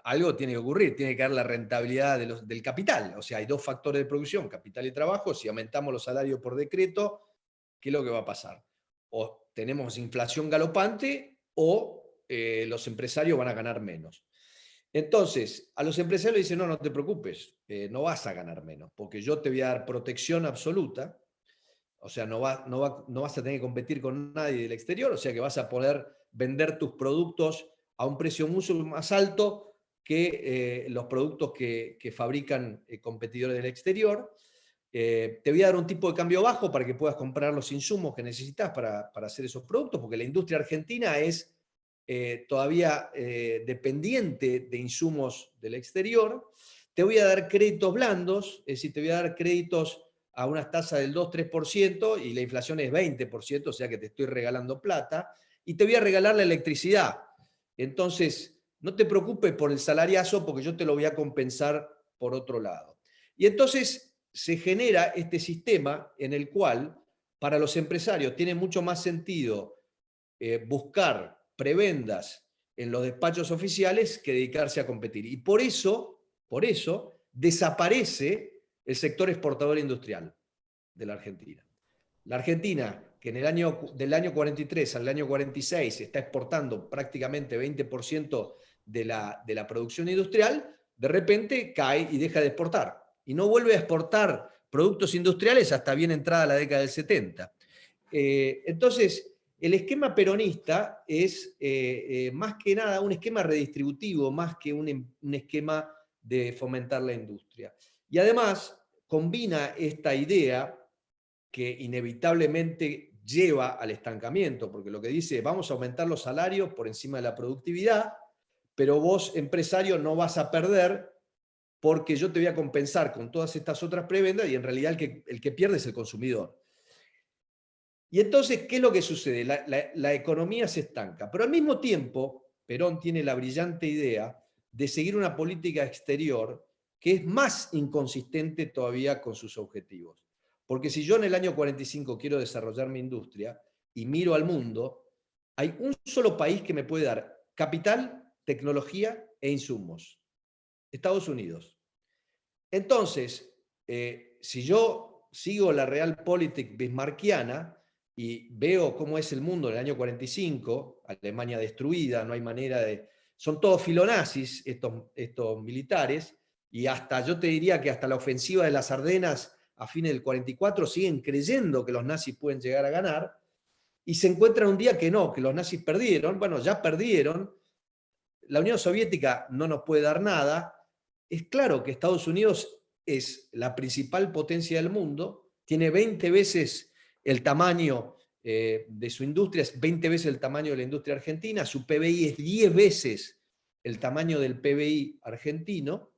algo tiene que ocurrir, tiene que haber la rentabilidad del capital. O sea, hay dos factores de producción, capital y trabajo. Si aumentamos los salarios por decreto, ¿qué es lo que va a pasar? O tenemos inflación galopante o los empresarios van a ganar menos. Entonces, a los empresarios dicen, no, no te preocupes, no vas a ganar menos, porque yo te voy a dar protección absoluta, o sea, no vas a tener que competir con nadie del exterior, o sea que vas a poder vender tus productos a un precio mucho más alto que los productos que fabrican competidores del exterior. Te voy a dar un tipo de cambio bajo para que puedas comprar los insumos que necesitas para hacer esos productos, porque la industria argentina es todavía dependiente de insumos del exterior. Te voy a dar créditos blandos, es decir, te voy a dar créditos a unas tasas del 2-3% y la inflación es 20%, o sea que te estoy regalando plata, y te voy a regalar la electricidad. Entonces, no te preocupes por el salariazo porque yo te lo voy a compensar por otro lado. Y entonces se genera este sistema en el cual para los empresarios tiene mucho más sentido buscar prebendas en los despachos oficiales que dedicarse a competir. Y por eso desaparece el sector exportador industrial de la Argentina. La Argentina, que del año 43 al año 46 está exportando prácticamente 20% de la producción industrial, de repente cae y deja de exportar. Y no vuelve a exportar productos industriales hasta bien entrada la década del 70. Entonces, el esquema peronista es más que nada un esquema redistributivo, más que un esquema de fomentar la industria. Y además combina esta idea que inevitablemente lleva al estancamiento, porque lo que dice, vamos a aumentar los salarios por encima de la productividad, pero vos, empresario, no vas a perder porque yo te voy a compensar con todas estas otras prebendas y en realidad el que pierde es el consumidor. Y entonces, ¿qué es lo que sucede? La economía se estanca, pero al mismo tiempo, Perón tiene la brillante idea de seguir una política exterior que es más inconsistente todavía con sus objetivos. Porque si yo en el año 45 quiero desarrollar mi industria y miro al mundo, hay un solo país que me puede dar capital, tecnología e insumos. Estados Unidos. Entonces, si yo sigo la realpolitik bismarckiana y veo cómo es el mundo en el año 45, Alemania destruida, no hay manera de... Son todos filonazis estos militares, y hasta yo te diría que hasta la ofensiva de las Ardenas a fines del 44 siguen creyendo que los nazis pueden llegar a ganar, y se encuentran un día que no, que los nazis perdieron. Bueno, ya perdieron, la Unión Soviética no nos puede dar nada. Es claro que Estados Unidos es la principal potencia del mundo, tiene 20 veces el tamaño de su industria, es 20 veces el tamaño de la industria argentina, su PBI es 10 veces el tamaño del PBI argentino.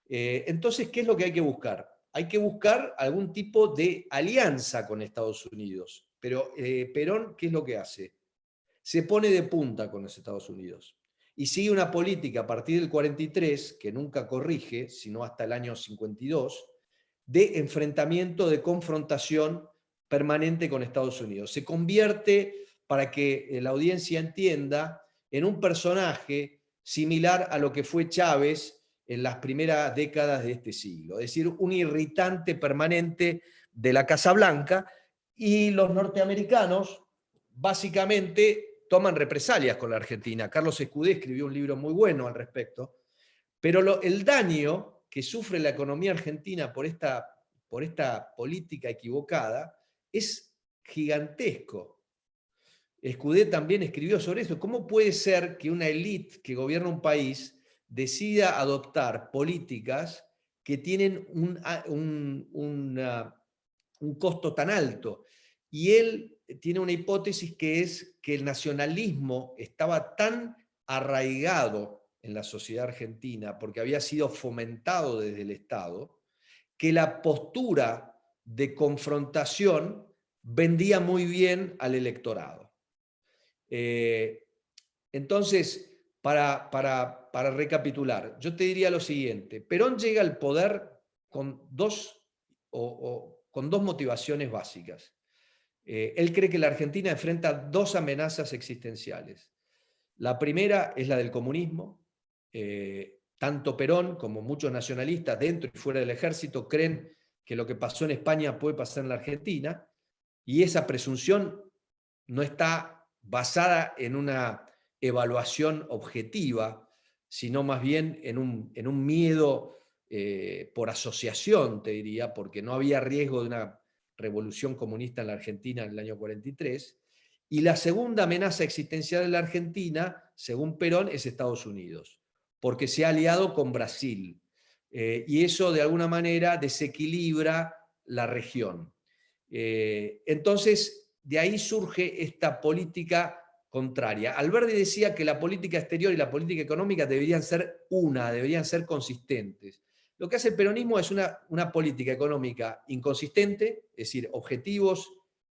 Entonces, ¿qué es lo que hay que buscar? Hay que buscar algún tipo de alianza con Estados Unidos. Pero Perón, ¿qué es lo que hace? Se pone de punta con los Estados Unidos y sigue una política a partir del 43, que nunca corrige, sino hasta el año 52, de enfrentamiento, de confrontación permanente con Estados Unidos. Se convierte, para que la audiencia entienda, en un personaje similar a lo que fue Chávez en las primeras décadas de este siglo, es decir, un irritante permanente de la Casa Blanca, y los norteamericanos básicamente toman represalias con la Argentina. Carlos Escudé escribió un libro muy bueno al respecto, pero el daño que sufre la economía argentina por esta política equivocada es gigantesco. Escudé también escribió sobre eso. ¿Cómo puede ser que una élite que gobierna un país decida adoptar políticas que tienen un costo tan alto? Y él tiene una hipótesis que es que el nacionalismo estaba tan arraigado en la sociedad argentina, porque había sido fomentado desde el Estado, que la postura de confrontación vendía muy bien al electorado. Entonces, para recapitular, yo te diría lo siguiente: Perón llega al poder con dos motivaciones básicas. Él cree que la Argentina enfrenta dos amenazas existenciales. La primera es la del comunismo, tanto Perón como muchos nacionalistas dentro y fuera del ejército creen que lo que pasó en España puede pasar en la Argentina, y esa presunción no está basada en una evaluación objetiva, sino más bien en un miedo por asociación, te diría, porque no había riesgo de una revolución comunista en la Argentina en el año 43, y la segunda amenaza existencial de la Argentina, según Perón, es Estados Unidos, porque se ha aliado con Brasil, y eso de alguna manera desequilibra la región. Entonces, de ahí surge esta política contraria. Alberti decía que la política exterior y la política económica deberían ser deberían ser consistentes. Lo que hace el peronismo es una política económica inconsistente, es decir, objetivos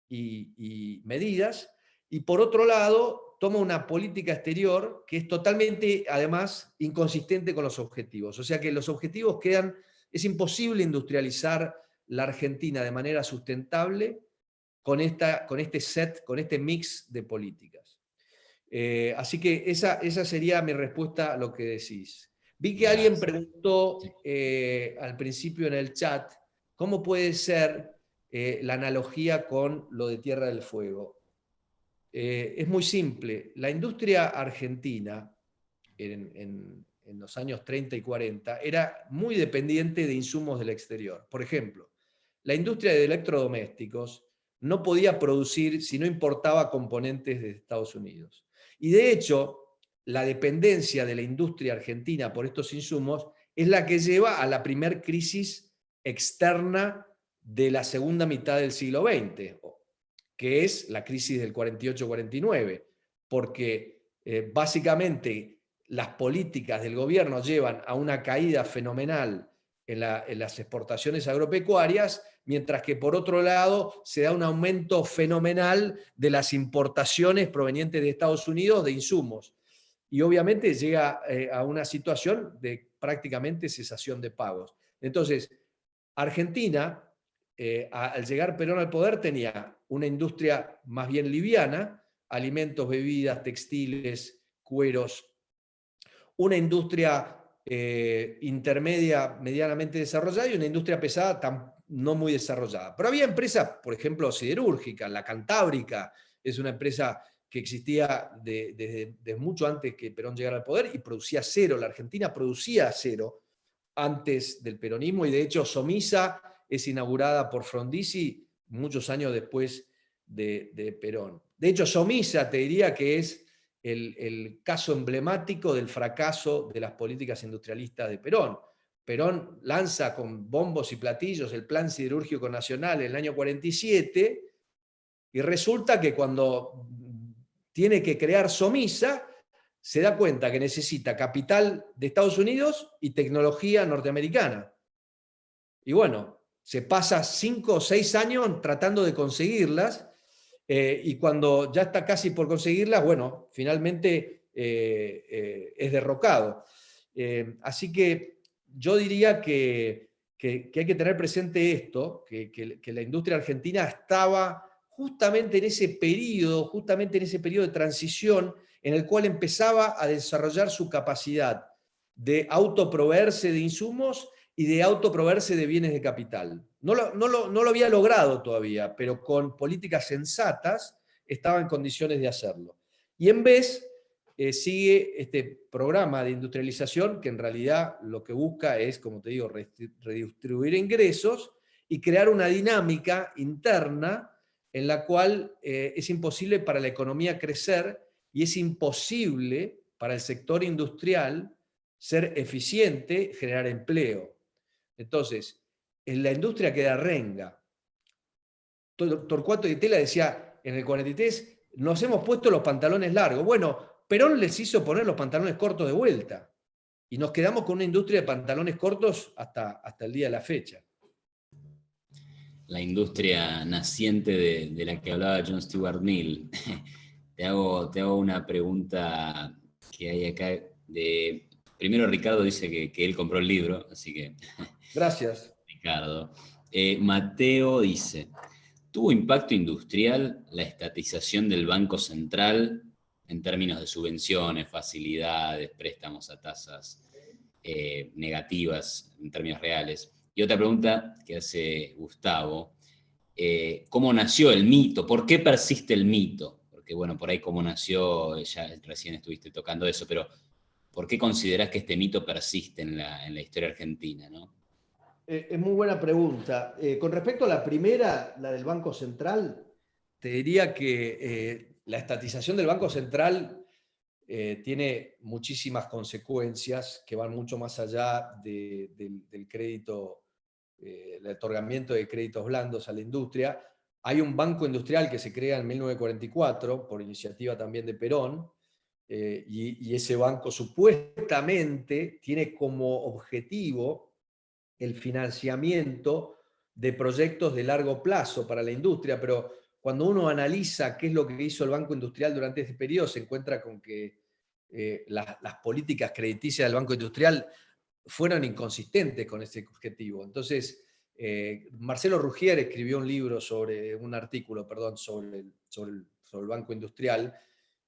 y medidas, y por otro lado toma una política exterior que es totalmente, además, inconsistente con los objetivos. O sea que los objetivos quedan, es imposible industrializar la Argentina de manera sustentable con este mix de políticas. Así que esa sería mi respuesta a lo que decís. Vi que alguien preguntó al principio en el chat, ¿cómo puede ser la analogía con lo de Tierra del Fuego? Es muy simple. La industria argentina en los años 30 y 40 era muy dependiente de insumos del exterior. Por ejemplo, la industria de electrodomésticos no podía producir si no importaba componentes de Estados Unidos. Y de hecho, la dependencia de la industria argentina por estos insumos es la que lleva a la primer crisis externa de la segunda mitad del siglo XX, que es la crisis del 48-49, porque básicamente las políticas del gobierno llevan a una caída fenomenal en las exportaciones agropecuarias, mientras que por otro lado se da un aumento fenomenal de las importaciones provenientes de Estados Unidos de insumos. Y obviamente llega a una situación de prácticamente cesación de pagos. Entonces, Argentina, al llegar Perón al poder, tenía una industria más bien liviana, alimentos, bebidas, textiles, cueros, una industria intermedia, medianamente desarrollada, y una industria pesada no muy desarrollada. Pero había empresas, por ejemplo, siderúrgicas. La Cantábrica es una empresa que existía desde mucho antes que Perón llegara al poder y producía acero. La Argentina producía acero antes del peronismo, y de hecho Somisa es inaugurada por Frondizi muchos años después de Perón. De hecho, Somisa te diría que es el caso emblemático del fracaso de las políticas industrialistas de Perón. Perón lanza con bombos y platillos el Plan Siderúrgico Nacional en el año 47, y resulta que cuando tiene que crear Somisa, se da cuenta que necesita capital de Estados Unidos y tecnología norteamericana. Y bueno, se pasa 5 o 6 años tratando de conseguirlas, y cuando ya está casi por conseguirlas, bueno, finalmente es derrocado. Así que yo diría que hay que tener presente esto, que la industria argentina estaba justamente en ese periodo de transición en el cual empezaba a desarrollar su capacidad de autoproveerse de insumos y de autoproveerse de bienes de capital. No lo había logrado todavía, pero con políticas sensatas estaba en condiciones de hacerlo. Y en vez sigue este programa de industrialización que en realidad lo que busca es, como te digo, redistribuir ingresos y crear una dinámica interna en la cual es imposible para la economía crecer y es imposible para el sector industrial ser eficiente, generar empleo. Entonces, en la industria queda renga. Torcuato Di Tella decía en el 43, nos hemos puesto los pantalones largos. Bueno, Perón les hizo poner los pantalones cortos de vuelta, y nos quedamos con una industria de pantalones cortos hasta el día de la fecha. La industria naciente de la que hablaba John Stuart Mill. Te hago una pregunta que hay acá. Primero Ricardo dice que él compró el libro, así que... Gracias. Ricardo. Mateo dice, ¿tuvo impacto industrial la estatización del Banco Central en términos de subvenciones, facilidades, préstamos a tasas negativas en términos reales. Y otra pregunta que hace Gustavo, ¿cómo nació el mito? ¿Por qué persiste el mito? Porque bueno, por ahí cómo nació, ya recién estuviste tocando eso, pero ¿por qué considerás que este mito persiste en la historia argentina, ¿no? Es muy buena pregunta. Con respecto a la primera, la del Banco Central, te diría que la estatización del Banco Central tiene muchísimas consecuencias que van mucho más allá del crédito, el otorgamiento de créditos blandos a la industria. Hay un banco industrial que se crea en 1944 por iniciativa también de Perón, y ese banco supuestamente tiene como objetivo el financiamiento de proyectos de largo plazo para la industria, pero cuando uno analiza qué es lo que hizo el Banco Industrial durante este periodo, se encuentra con que las políticas crediticias del Banco Industrial fueron inconsistentes con ese objetivo. Entonces, Marcelo Ruggier escribió un artículo, perdón, sobre el Banco Industrial,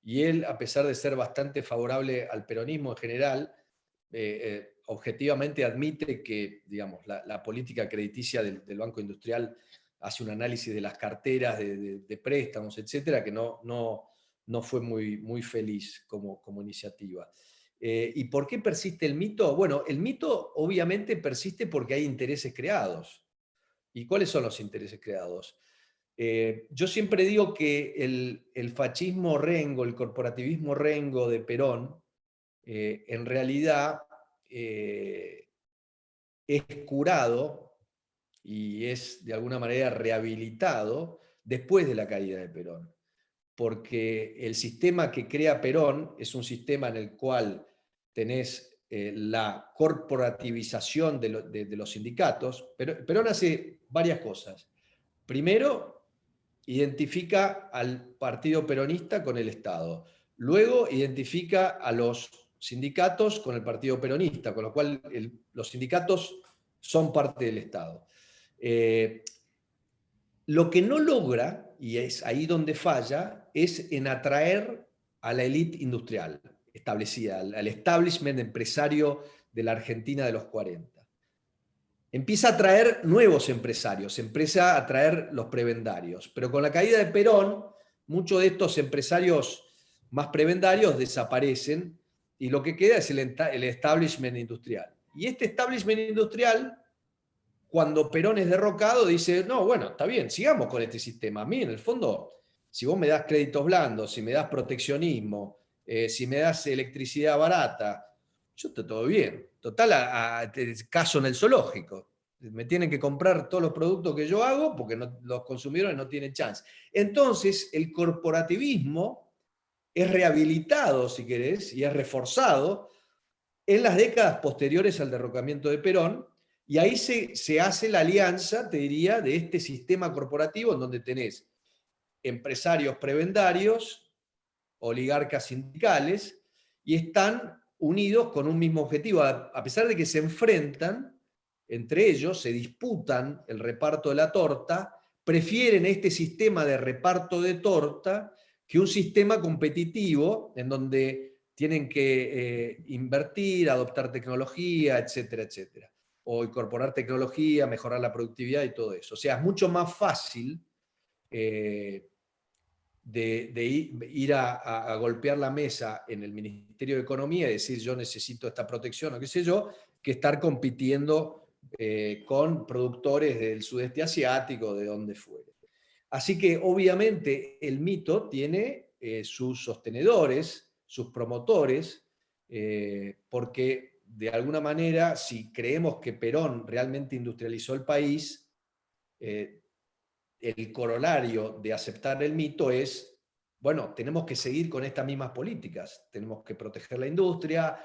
y él, a pesar de ser bastante favorable al peronismo en general, objetivamente admite que, digamos, la política crediticia del Banco Industrial hace un análisis de las carteras de préstamos, etcétera, que no fue muy feliz como iniciativa. ¿Y por qué persiste el mito? Bueno, el mito obviamente persiste porque hay intereses creados. ¿Y cuáles son los intereses creados? Yo siempre digo que el fascismo rengo, el corporativismo rengo de Perón, en realidad es curado y es de alguna manera rehabilitado después de la caída de Perón. Porque el sistema que crea Perón es un sistema en el cual tenés la corporativización de los sindicatos. Perón hace varias cosas. Primero, identifica al partido peronista con el Estado. Luego, identifica a los sindicatos con el partido peronista, con lo cual los sindicatos son parte del Estado. Lo que no logra, y es ahí donde falla, es en atraer a la élite industrial establecida, al establishment empresario de la Argentina de los 40. Empieza a atraer nuevos empresarios, empieza a atraer los prebendarios, pero con la caída de Perón, muchos de estos empresarios más prebendarios desaparecen y lo que queda es el establishment industrial. Y este establishment industrial, cuando Perón es derrocado, dice, no, bueno, está bien, sigamos con este sistema. A mí, en el fondo, si vos me das créditos blandos, si me das proteccionismo, si me das electricidad barata, yo estoy todo bien. Total, caso en el zoológico. Me tienen que comprar todos los productos que yo hago porque los consumidores no tienen chance. Entonces, el corporativismo es rehabilitado, si querés, y es reforzado en las décadas posteriores al derrocamiento de Perón, y ahí se hace la alianza, te diría, de este sistema corporativo en donde tenés empresarios prebendarios, oligarcas sindicales, y están unidos con un mismo objetivo. A pesar de que se enfrentan entre ellos, se disputan el reparto de la torta, prefieren este sistema de reparto de torta que un sistema competitivo en donde tienen que invertir, adoptar tecnología, etcétera, etcétera. O incorporar tecnología, mejorar la productividad y todo eso. O sea, es mucho más fácil de ir a golpear la mesa en el Ministerio de Economía y decir yo necesito esta protección o qué sé yo, que estar compitiendo con productores del sudeste asiático, de donde fuere. Así que obviamente el mito tiene sus sostenedores, sus promotores, porque de alguna manera, si creemos que Perón realmente industrializó el país, el corolario de aceptar el mito es, bueno, tenemos que seguir con estas mismas políticas, tenemos que proteger la industria,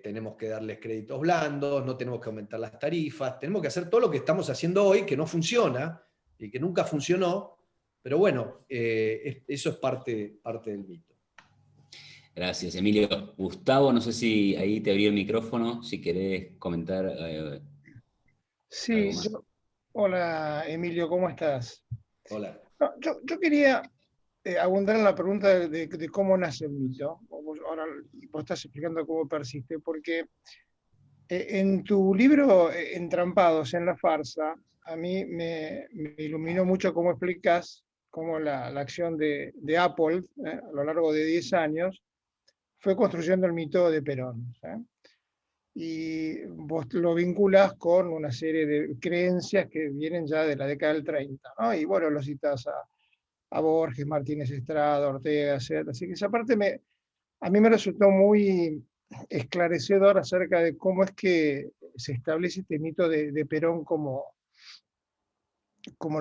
tenemos que darles créditos blandos, no tenemos que aumentar las tarifas, tenemos que hacer todo lo que estamos haciendo hoy, que no funciona y que nunca funcionó, pero bueno, eso es parte del mito. Gracias, Emilio. Gustavo, no sé si ahí te abrí el micrófono, si querés comentar Sí, algo más. hola Emilio, ¿cómo estás? Hola. No, yo quería abundar en la pregunta de cómo nace el mito. Ahora vos estás explicando cómo persiste, porque en tu libro Entrampados en la farsa, a mí me iluminó mucho cómo explicas cómo la acción de Apple a lo largo de 10 años fue construyendo el mito de Perón. Y vos lo vinculas con una serie de creencias que vienen ya de la década del 30, ¿no? Y bueno, lo citas a Borges, Martínez Estrada, Ortega, etc. Así que esa parte a mí me resultó muy esclarecedor acerca de cómo es que se establece este mito de Perón como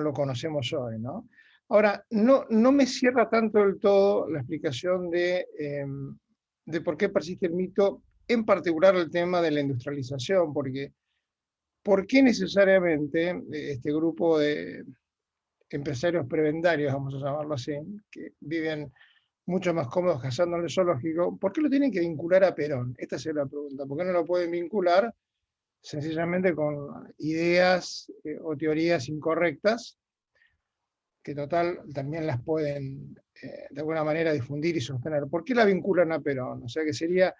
lo conocemos hoy, ¿no? Ahora, no me cierra tanto del todo la explicación de por qué persiste el mito, en particular el tema de la industrialización, porque ¿por qué necesariamente este grupo de empresarios prebendarios, vamos a llamarlo así, que viven mucho más cómodos cazando en el zoológico, ¿por qué lo tienen que vincular a Perón? Esta es la pregunta. ¿Por qué no lo pueden vincular sencillamente con ideas o teorías incorrectas, que total también las pueden de alguna manera difundir y sostener? ¿Por qué la vinculan a Perón? O sea que sería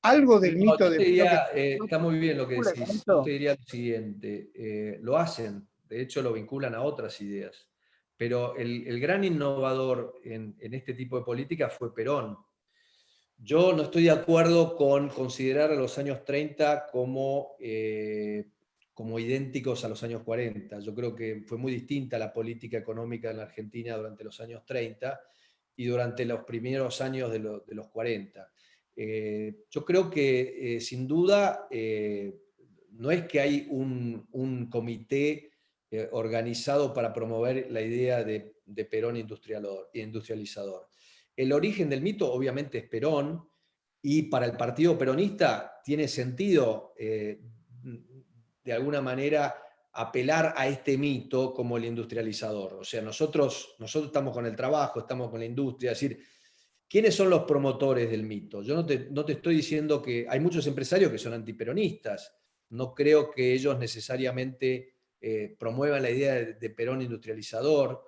algo del No, mito yo de te diría, Perón. está muy bien lo que ¿Vincula con decís. Yo esto? te diría lo siguiente, lo hacen, de hecho lo vinculan a otras ideas, pero el gran innovador en este tipo de política fue Perón. Yo no estoy de acuerdo con considerar a los años 30 como idénticos a los años 40. Yo creo que fue muy distinta la política económica en la Argentina durante los años 30 y durante los primeros años de los 40. Yo creo que sin duda no es que hay un comité organizado para promover la idea de Perón industrializador. El origen del mito obviamente es Perón, y para el partido peronista tiene sentido de alguna manera apelar a este mito como el industrializador. O sea, nosotros estamos con el trabajo, estamos con la industria, es decir, ¿quiénes son los promotores del mito? Yo no te estoy diciendo que hay muchos empresarios que son antiperonistas, no creo que ellos necesariamente promuevan la idea de Perón industrializador,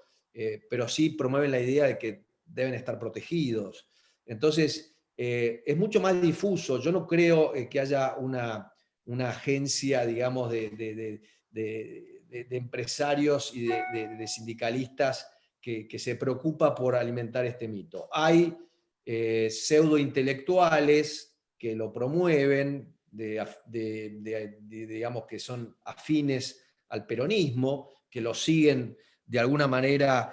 pero sí promueven la idea de que deben estar protegidos. Entonces, es mucho más difuso. Yo no creo que haya una agencia, digamos, de empresarios y de sindicalistas que se preocupa por alimentar este mito. Hay pseudointelectuales que lo promueven, digamos que son afines al peronismo, que lo siguen de alguna manera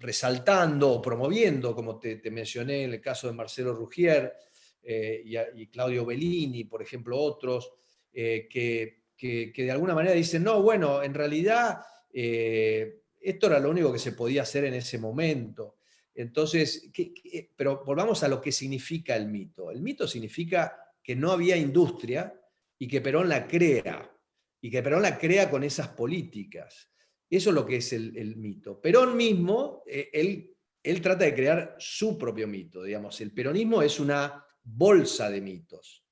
resaltando o promoviendo, como te mencioné en el caso de Marcelo Ruggier y Claudio Bellini, por ejemplo, otros, que de alguna manera dicen, no, bueno, en realidad esto era lo único que se podía hacer en ese momento. Entonces, pero volvamos a lo que significa el mito. El mito significa que no había industria y que Perón la crea, y que Perón la crea con esas políticas. Eso es lo que es el mito. Perón mismo, él trata de crear su propio mito, digamos. El peronismo es una bolsa de mitos.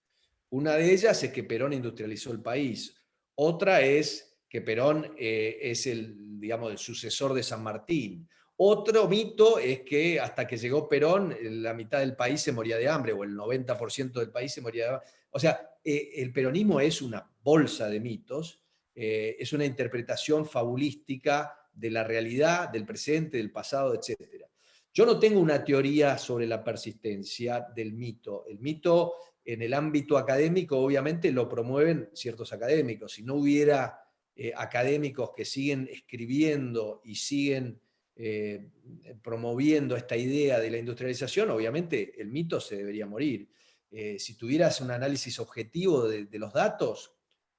Una de ellas es que Perón industrializó el país. Otra es que Perón es digamos, el sucesor de San Martín. Otro mito es que hasta que llegó Perón, la mitad del país se moría de hambre, o el 90% del país se moría de hambre. O sea, el peronismo es una bolsa de mitos, es una interpretación fabulística de la realidad, del presente, del pasado, etc. Yo no tengo una teoría sobre la persistencia del mito. El mito en el ámbito académico obviamente lo promueven ciertos académicos. Si no hubiera académicos que siguen escribiendo y siguen promoviendo esta idea de la industrialización, obviamente el mito se debería morir. Si tuvieras un análisis objetivo de los datos,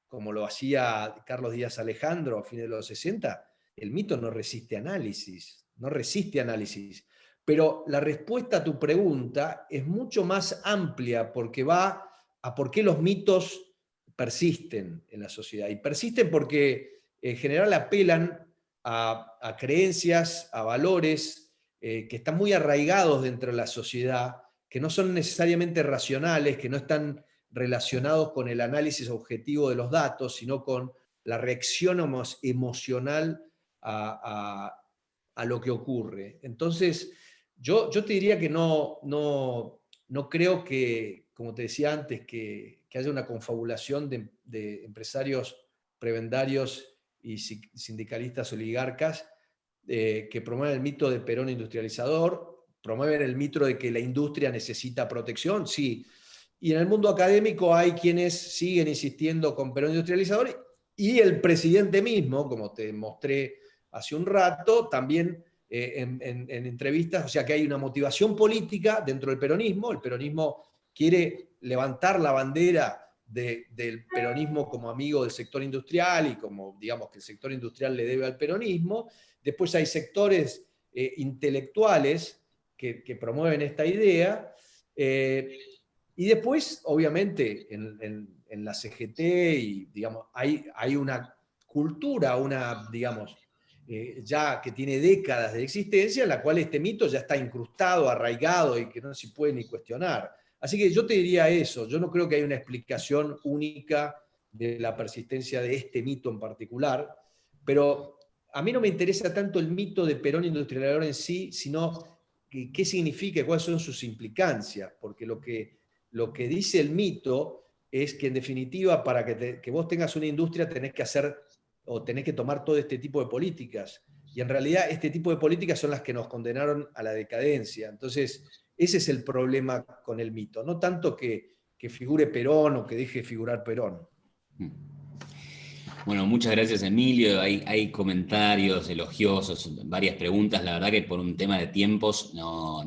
como lo hacía Carlos Díaz Alejandro a fines de los 60, el mito no resiste análisis, no resiste análisis. Pero la respuesta a tu pregunta es mucho más amplia porque va a por qué los mitos persisten en la sociedad. Y persisten porque en general apelan a creencias, a valores que están muy arraigados dentro de la sociedad, que no son necesariamente racionales, que no están relacionados con el análisis objetivo de los datos, sino con la reacción emocional a a lo que ocurre. Entonces, yo te diría que no creo que, como te decía antes, que haya una confabulación de empresarios prebendarios y sindicalistas oligarcas que promueven el mito de Perón industrializador, promueven el mito de que la industria necesita protección, sí. Y en el mundo académico hay quienes siguen insistiendo con Perón industrializador, y el presidente mismo, como te mostré hace un rato, también en entrevistas, o sea que hay una motivación política dentro del peronismo. El peronismo quiere levantar la bandera del peronismo como amigo del sector industrial, y como, digamos, que el sector industrial le debe al peronismo. Después hay sectores intelectuales que promueven esta idea, y después, obviamente, en la CGT, y, digamos, hay una cultura, digamos, ya que tiene décadas de existencia, en la cual este mito ya está incrustado, arraigado, y que no se puede ni cuestionar. Así que yo te diría eso. Yo no creo que haya una explicación única de la persistencia de este mito en particular, pero a mí no me interesa tanto el mito de Perón industrializador en sí, sino qué significa, cuáles son sus implicancias, porque lo que dice el mito es que, en definitiva, para que vos tengas una industria tenés que hacer, o tenés que tomar todo este tipo de políticas, y en realidad este tipo de políticas son las que nos condenaron a la decadencia. Entonces, ese es el problema con el mito, no tanto que figure Perón o que deje de figurar Perón. Bueno, muchas gracias, Emilio. Hay comentarios elogiosos, varias preguntas. La verdad que por un tema de tiempos no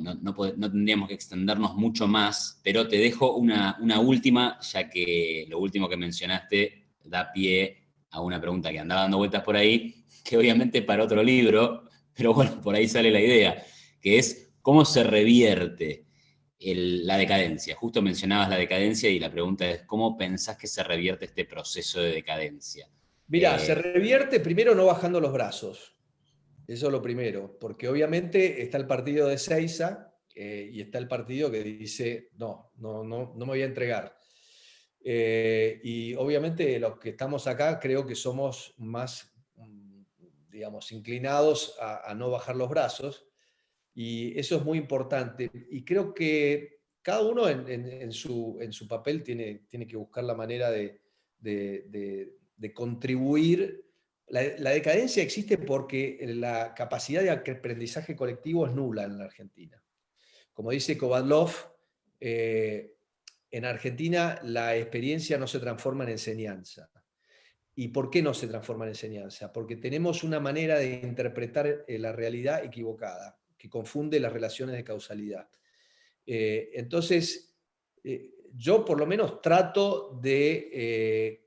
tendríamos que extendernos mucho más, pero te dejo una última, ya que lo último que mencionaste da pie a una pregunta que andaba dando vueltas por ahí, que obviamente para otro libro, pero bueno, por ahí sale la idea, que es cómo se revierte la decadencia. Justo mencionabas la decadencia, y la pregunta es, ¿cómo pensás que se revierte este proceso de decadencia? Mirá, se revierte primero no bajando los brazos. Eso es lo primero, porque obviamente está el partido de Seiza y está el partido que dice, no me voy a entregar. Y obviamente los que estamos acá creo que somos más, digamos, inclinados a no bajar los brazos, y eso es muy importante. Y creo que cada uno en su papel tiene que buscar la manera de contribuir. La decadencia existe porque la capacidad de aprendizaje colectivo es nula en la Argentina. Como dice Kovadlov, en Argentina la experiencia no se transforma en enseñanza. ¿Y por qué no se transforma en enseñanza? Porque tenemos una manera de interpretar la realidad equivocada, que confunde las relaciones de causalidad. Entonces, yo por lo menos trato de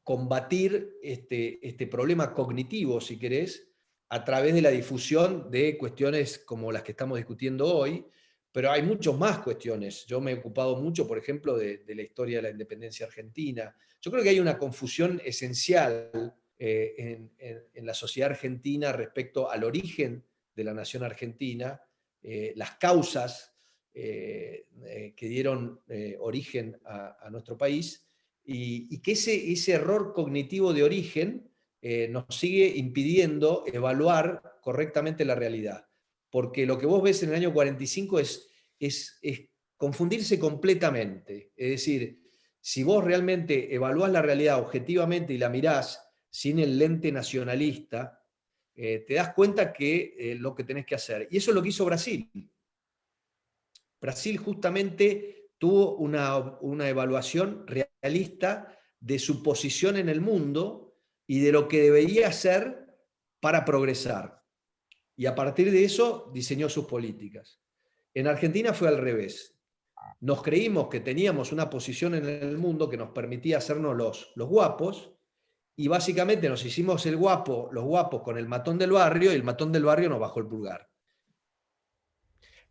combatir este problema cognitivo, si querés, a través de la difusión de cuestiones como las que estamos discutiendo hoy, pero hay muchas más cuestiones. Yo me he ocupado mucho, por ejemplo, de la historia de la independencia argentina. Yo creo que hay una confusión esencial en la sociedad argentina respecto al origen de la nación argentina, las causas que dieron origen a nuestro país, y que ese error cognitivo de origen nos sigue impidiendo evaluar correctamente la realidad. Porque lo que vos ves en el año 45 es confundirse completamente. Es decir, si vos realmente evaluás la realidad objetivamente y la mirás sin el lente nacionalista, te das cuenta que lo que tenés que hacer. Y eso es lo que hizo Brasil. Brasil justamente tuvo una evaluación realista de su posición en el mundo y de lo que debería hacer para progresar. Y a partir de eso diseñó sus políticas. En Argentina fue al revés. Nos creímos que teníamos una posición en el mundo que nos permitía hacernos los guapos, y básicamente nos hicimos los guapos con el matón del barrio, y el matón del barrio nos bajó el pulgar.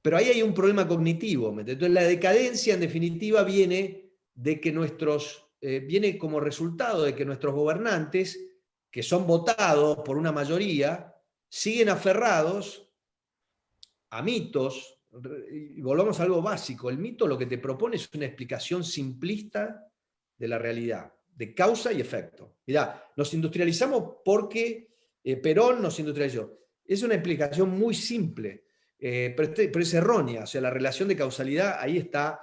Pero ahí hay un problema cognitivo. Entonces la decadencia, en definitiva, viene de que viene como resultado de que nuestros gobernantes, que son votados por una mayoría, siguen aferrados a mitos. Y volvamos a algo básico. El mito lo que te propone es una explicación simplista de la realidad, de causa y efecto. Mirá, nos industrializamos porque Perón nos industrializó. Es una explicación muy simple, pero es errónea. O sea, la relación de causalidad ahí está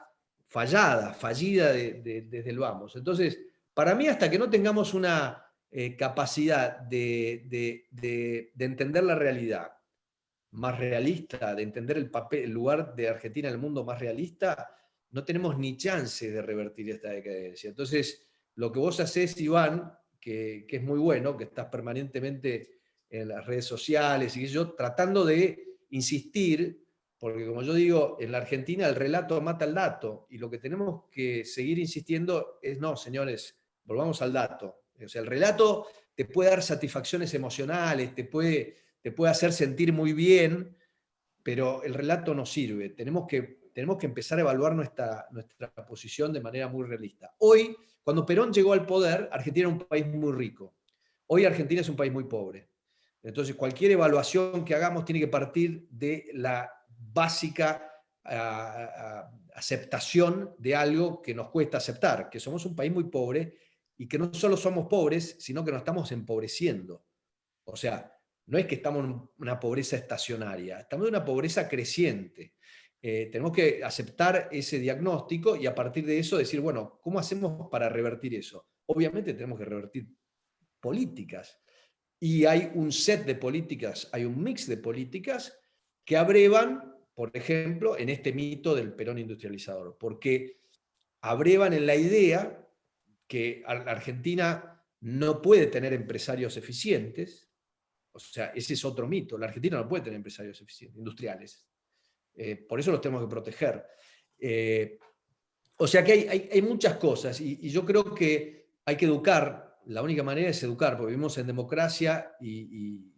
fallida desde el vamos. Entonces, para mí, hasta que no tengamos una capacidad de entender la realidad más realista, de entender el lugar de Argentina en el mundo más realista, no tenemos ni chance de revertir esta decadencia. Entonces, lo que vos hacés, Iván, que es muy bueno, que estás permanentemente en las redes sociales y yo, tratando de insistir, porque como yo digo, en la Argentina el relato mata el dato, y lo que tenemos que seguir insistiendo es, no, señores, volvamos al dato. O sea, el relato te puede dar satisfacciones emocionales, te puede hacer sentir muy bien, pero el relato no sirve. Tenemos que empezar a evaluar nuestra posición de manera muy realista. Hoy, cuando Perón llegó al poder, Argentina era un país muy rico. Hoy Argentina es un país muy pobre. Entonces, cualquier evaluación que hagamos tiene que partir de la básica aceptación de algo que nos cuesta aceptar, que somos un país muy pobre y que no solo somos pobres, sino que nos estamos empobreciendo. O sea, no es que estamos en una pobreza estacionaria, estamos en una pobreza creciente. Tenemos que aceptar ese diagnóstico y a partir de eso decir, bueno, ¿cómo hacemos para revertir eso? Obviamente tenemos que revertir políticas. Y hay un set de políticas, hay un mix de políticas que abrevan, por ejemplo, en este mito del Perón industrializador, porque abrevan en la idea que la Argentina no puede tener empresarios eficientes. O sea, ese es otro mito. La Argentina no puede tener empresarios eficientes, industriales. Por eso los tenemos que proteger. O sea que hay muchas cosas y yo creo que hay que educar. La única manera es educar, porque vivimos en democracia y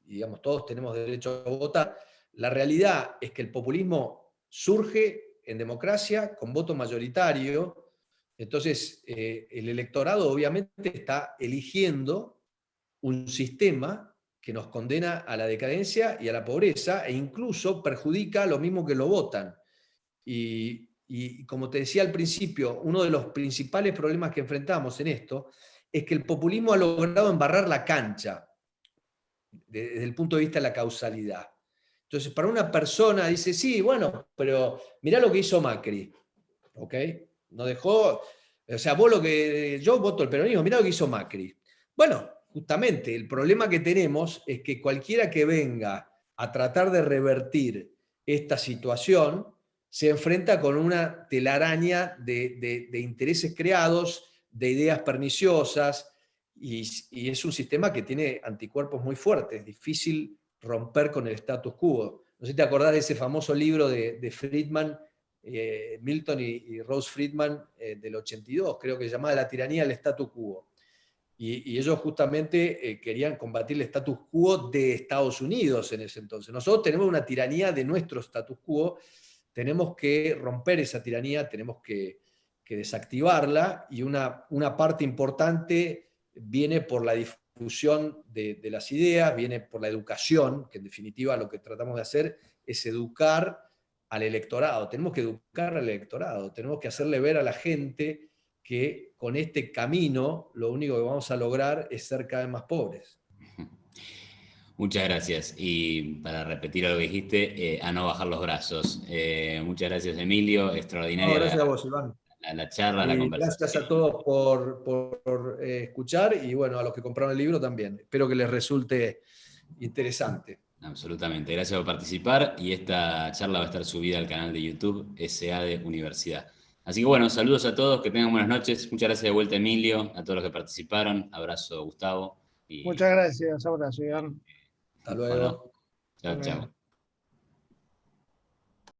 digamos, todos tenemos derecho a votar. La realidad es que el populismo surge en democracia con voto mayoritario. Entonces, el electorado obviamente está eligiendo un sistema que nos condena a la decadencia y a la pobreza e incluso perjudica a lo mismo que lo votan. Y como te decía al principio, uno de los principales problemas que enfrentamos en esto es que el populismo ha logrado embarrar la cancha desde el punto de vista de la causalidad. Entonces, para una persona dice, sí, bueno, pero mirá lo que hizo Macri, ¿ok? No dejó, o sea, yo voto el peronismo, mirá lo que hizo Macri. Bueno, justamente el problema que tenemos es que cualquiera que venga a tratar de revertir esta situación se enfrenta con una telaraña de intereses creados, de ideas perniciosas, y es un sistema que tiene anticuerpos muy fuertes, es difícil romper con el status quo. No sé si te acordás de ese famoso libro de Friedman, Milton y Rose Friedman, del 82, creo que se llamaba La tiranía del status quo. Y ellos justamente querían combatir el status quo de Estados Unidos en ese entonces. Nosotros tenemos una tiranía de nuestro status quo, tenemos que romper esa tiranía, tenemos que desactivarla, y una parte importante viene por la difusión de las ideas, viene por la educación, que en definitiva lo que tratamos de hacer es educar al electorado. Tenemos que educar al electorado, tenemos que hacerle ver a la gente que con este camino lo único que vamos a lograr es ser cada vez más pobres. Muchas gracias. Y para repetir algo que dijiste, a no bajar los brazos. Muchas gracias, Emilio. Extraordinaria. No, gracias a vos, Iván. La charla, la conversación. Gracias a todos por escuchar y bueno, a los que compraron el libro también. Espero que les resulte interesante. Absolutamente. Gracias por participar y esta charla va a estar subida al canal de YouTube SADE Universidad. Así que bueno, saludos a todos, que tengan buenas noches. Muchas gracias de vuelta, Emilio, a todos los que participaron. Abrazo, Gustavo. Muchas gracias, abrazo, Iván. Hasta luego. Bueno, chao, chao.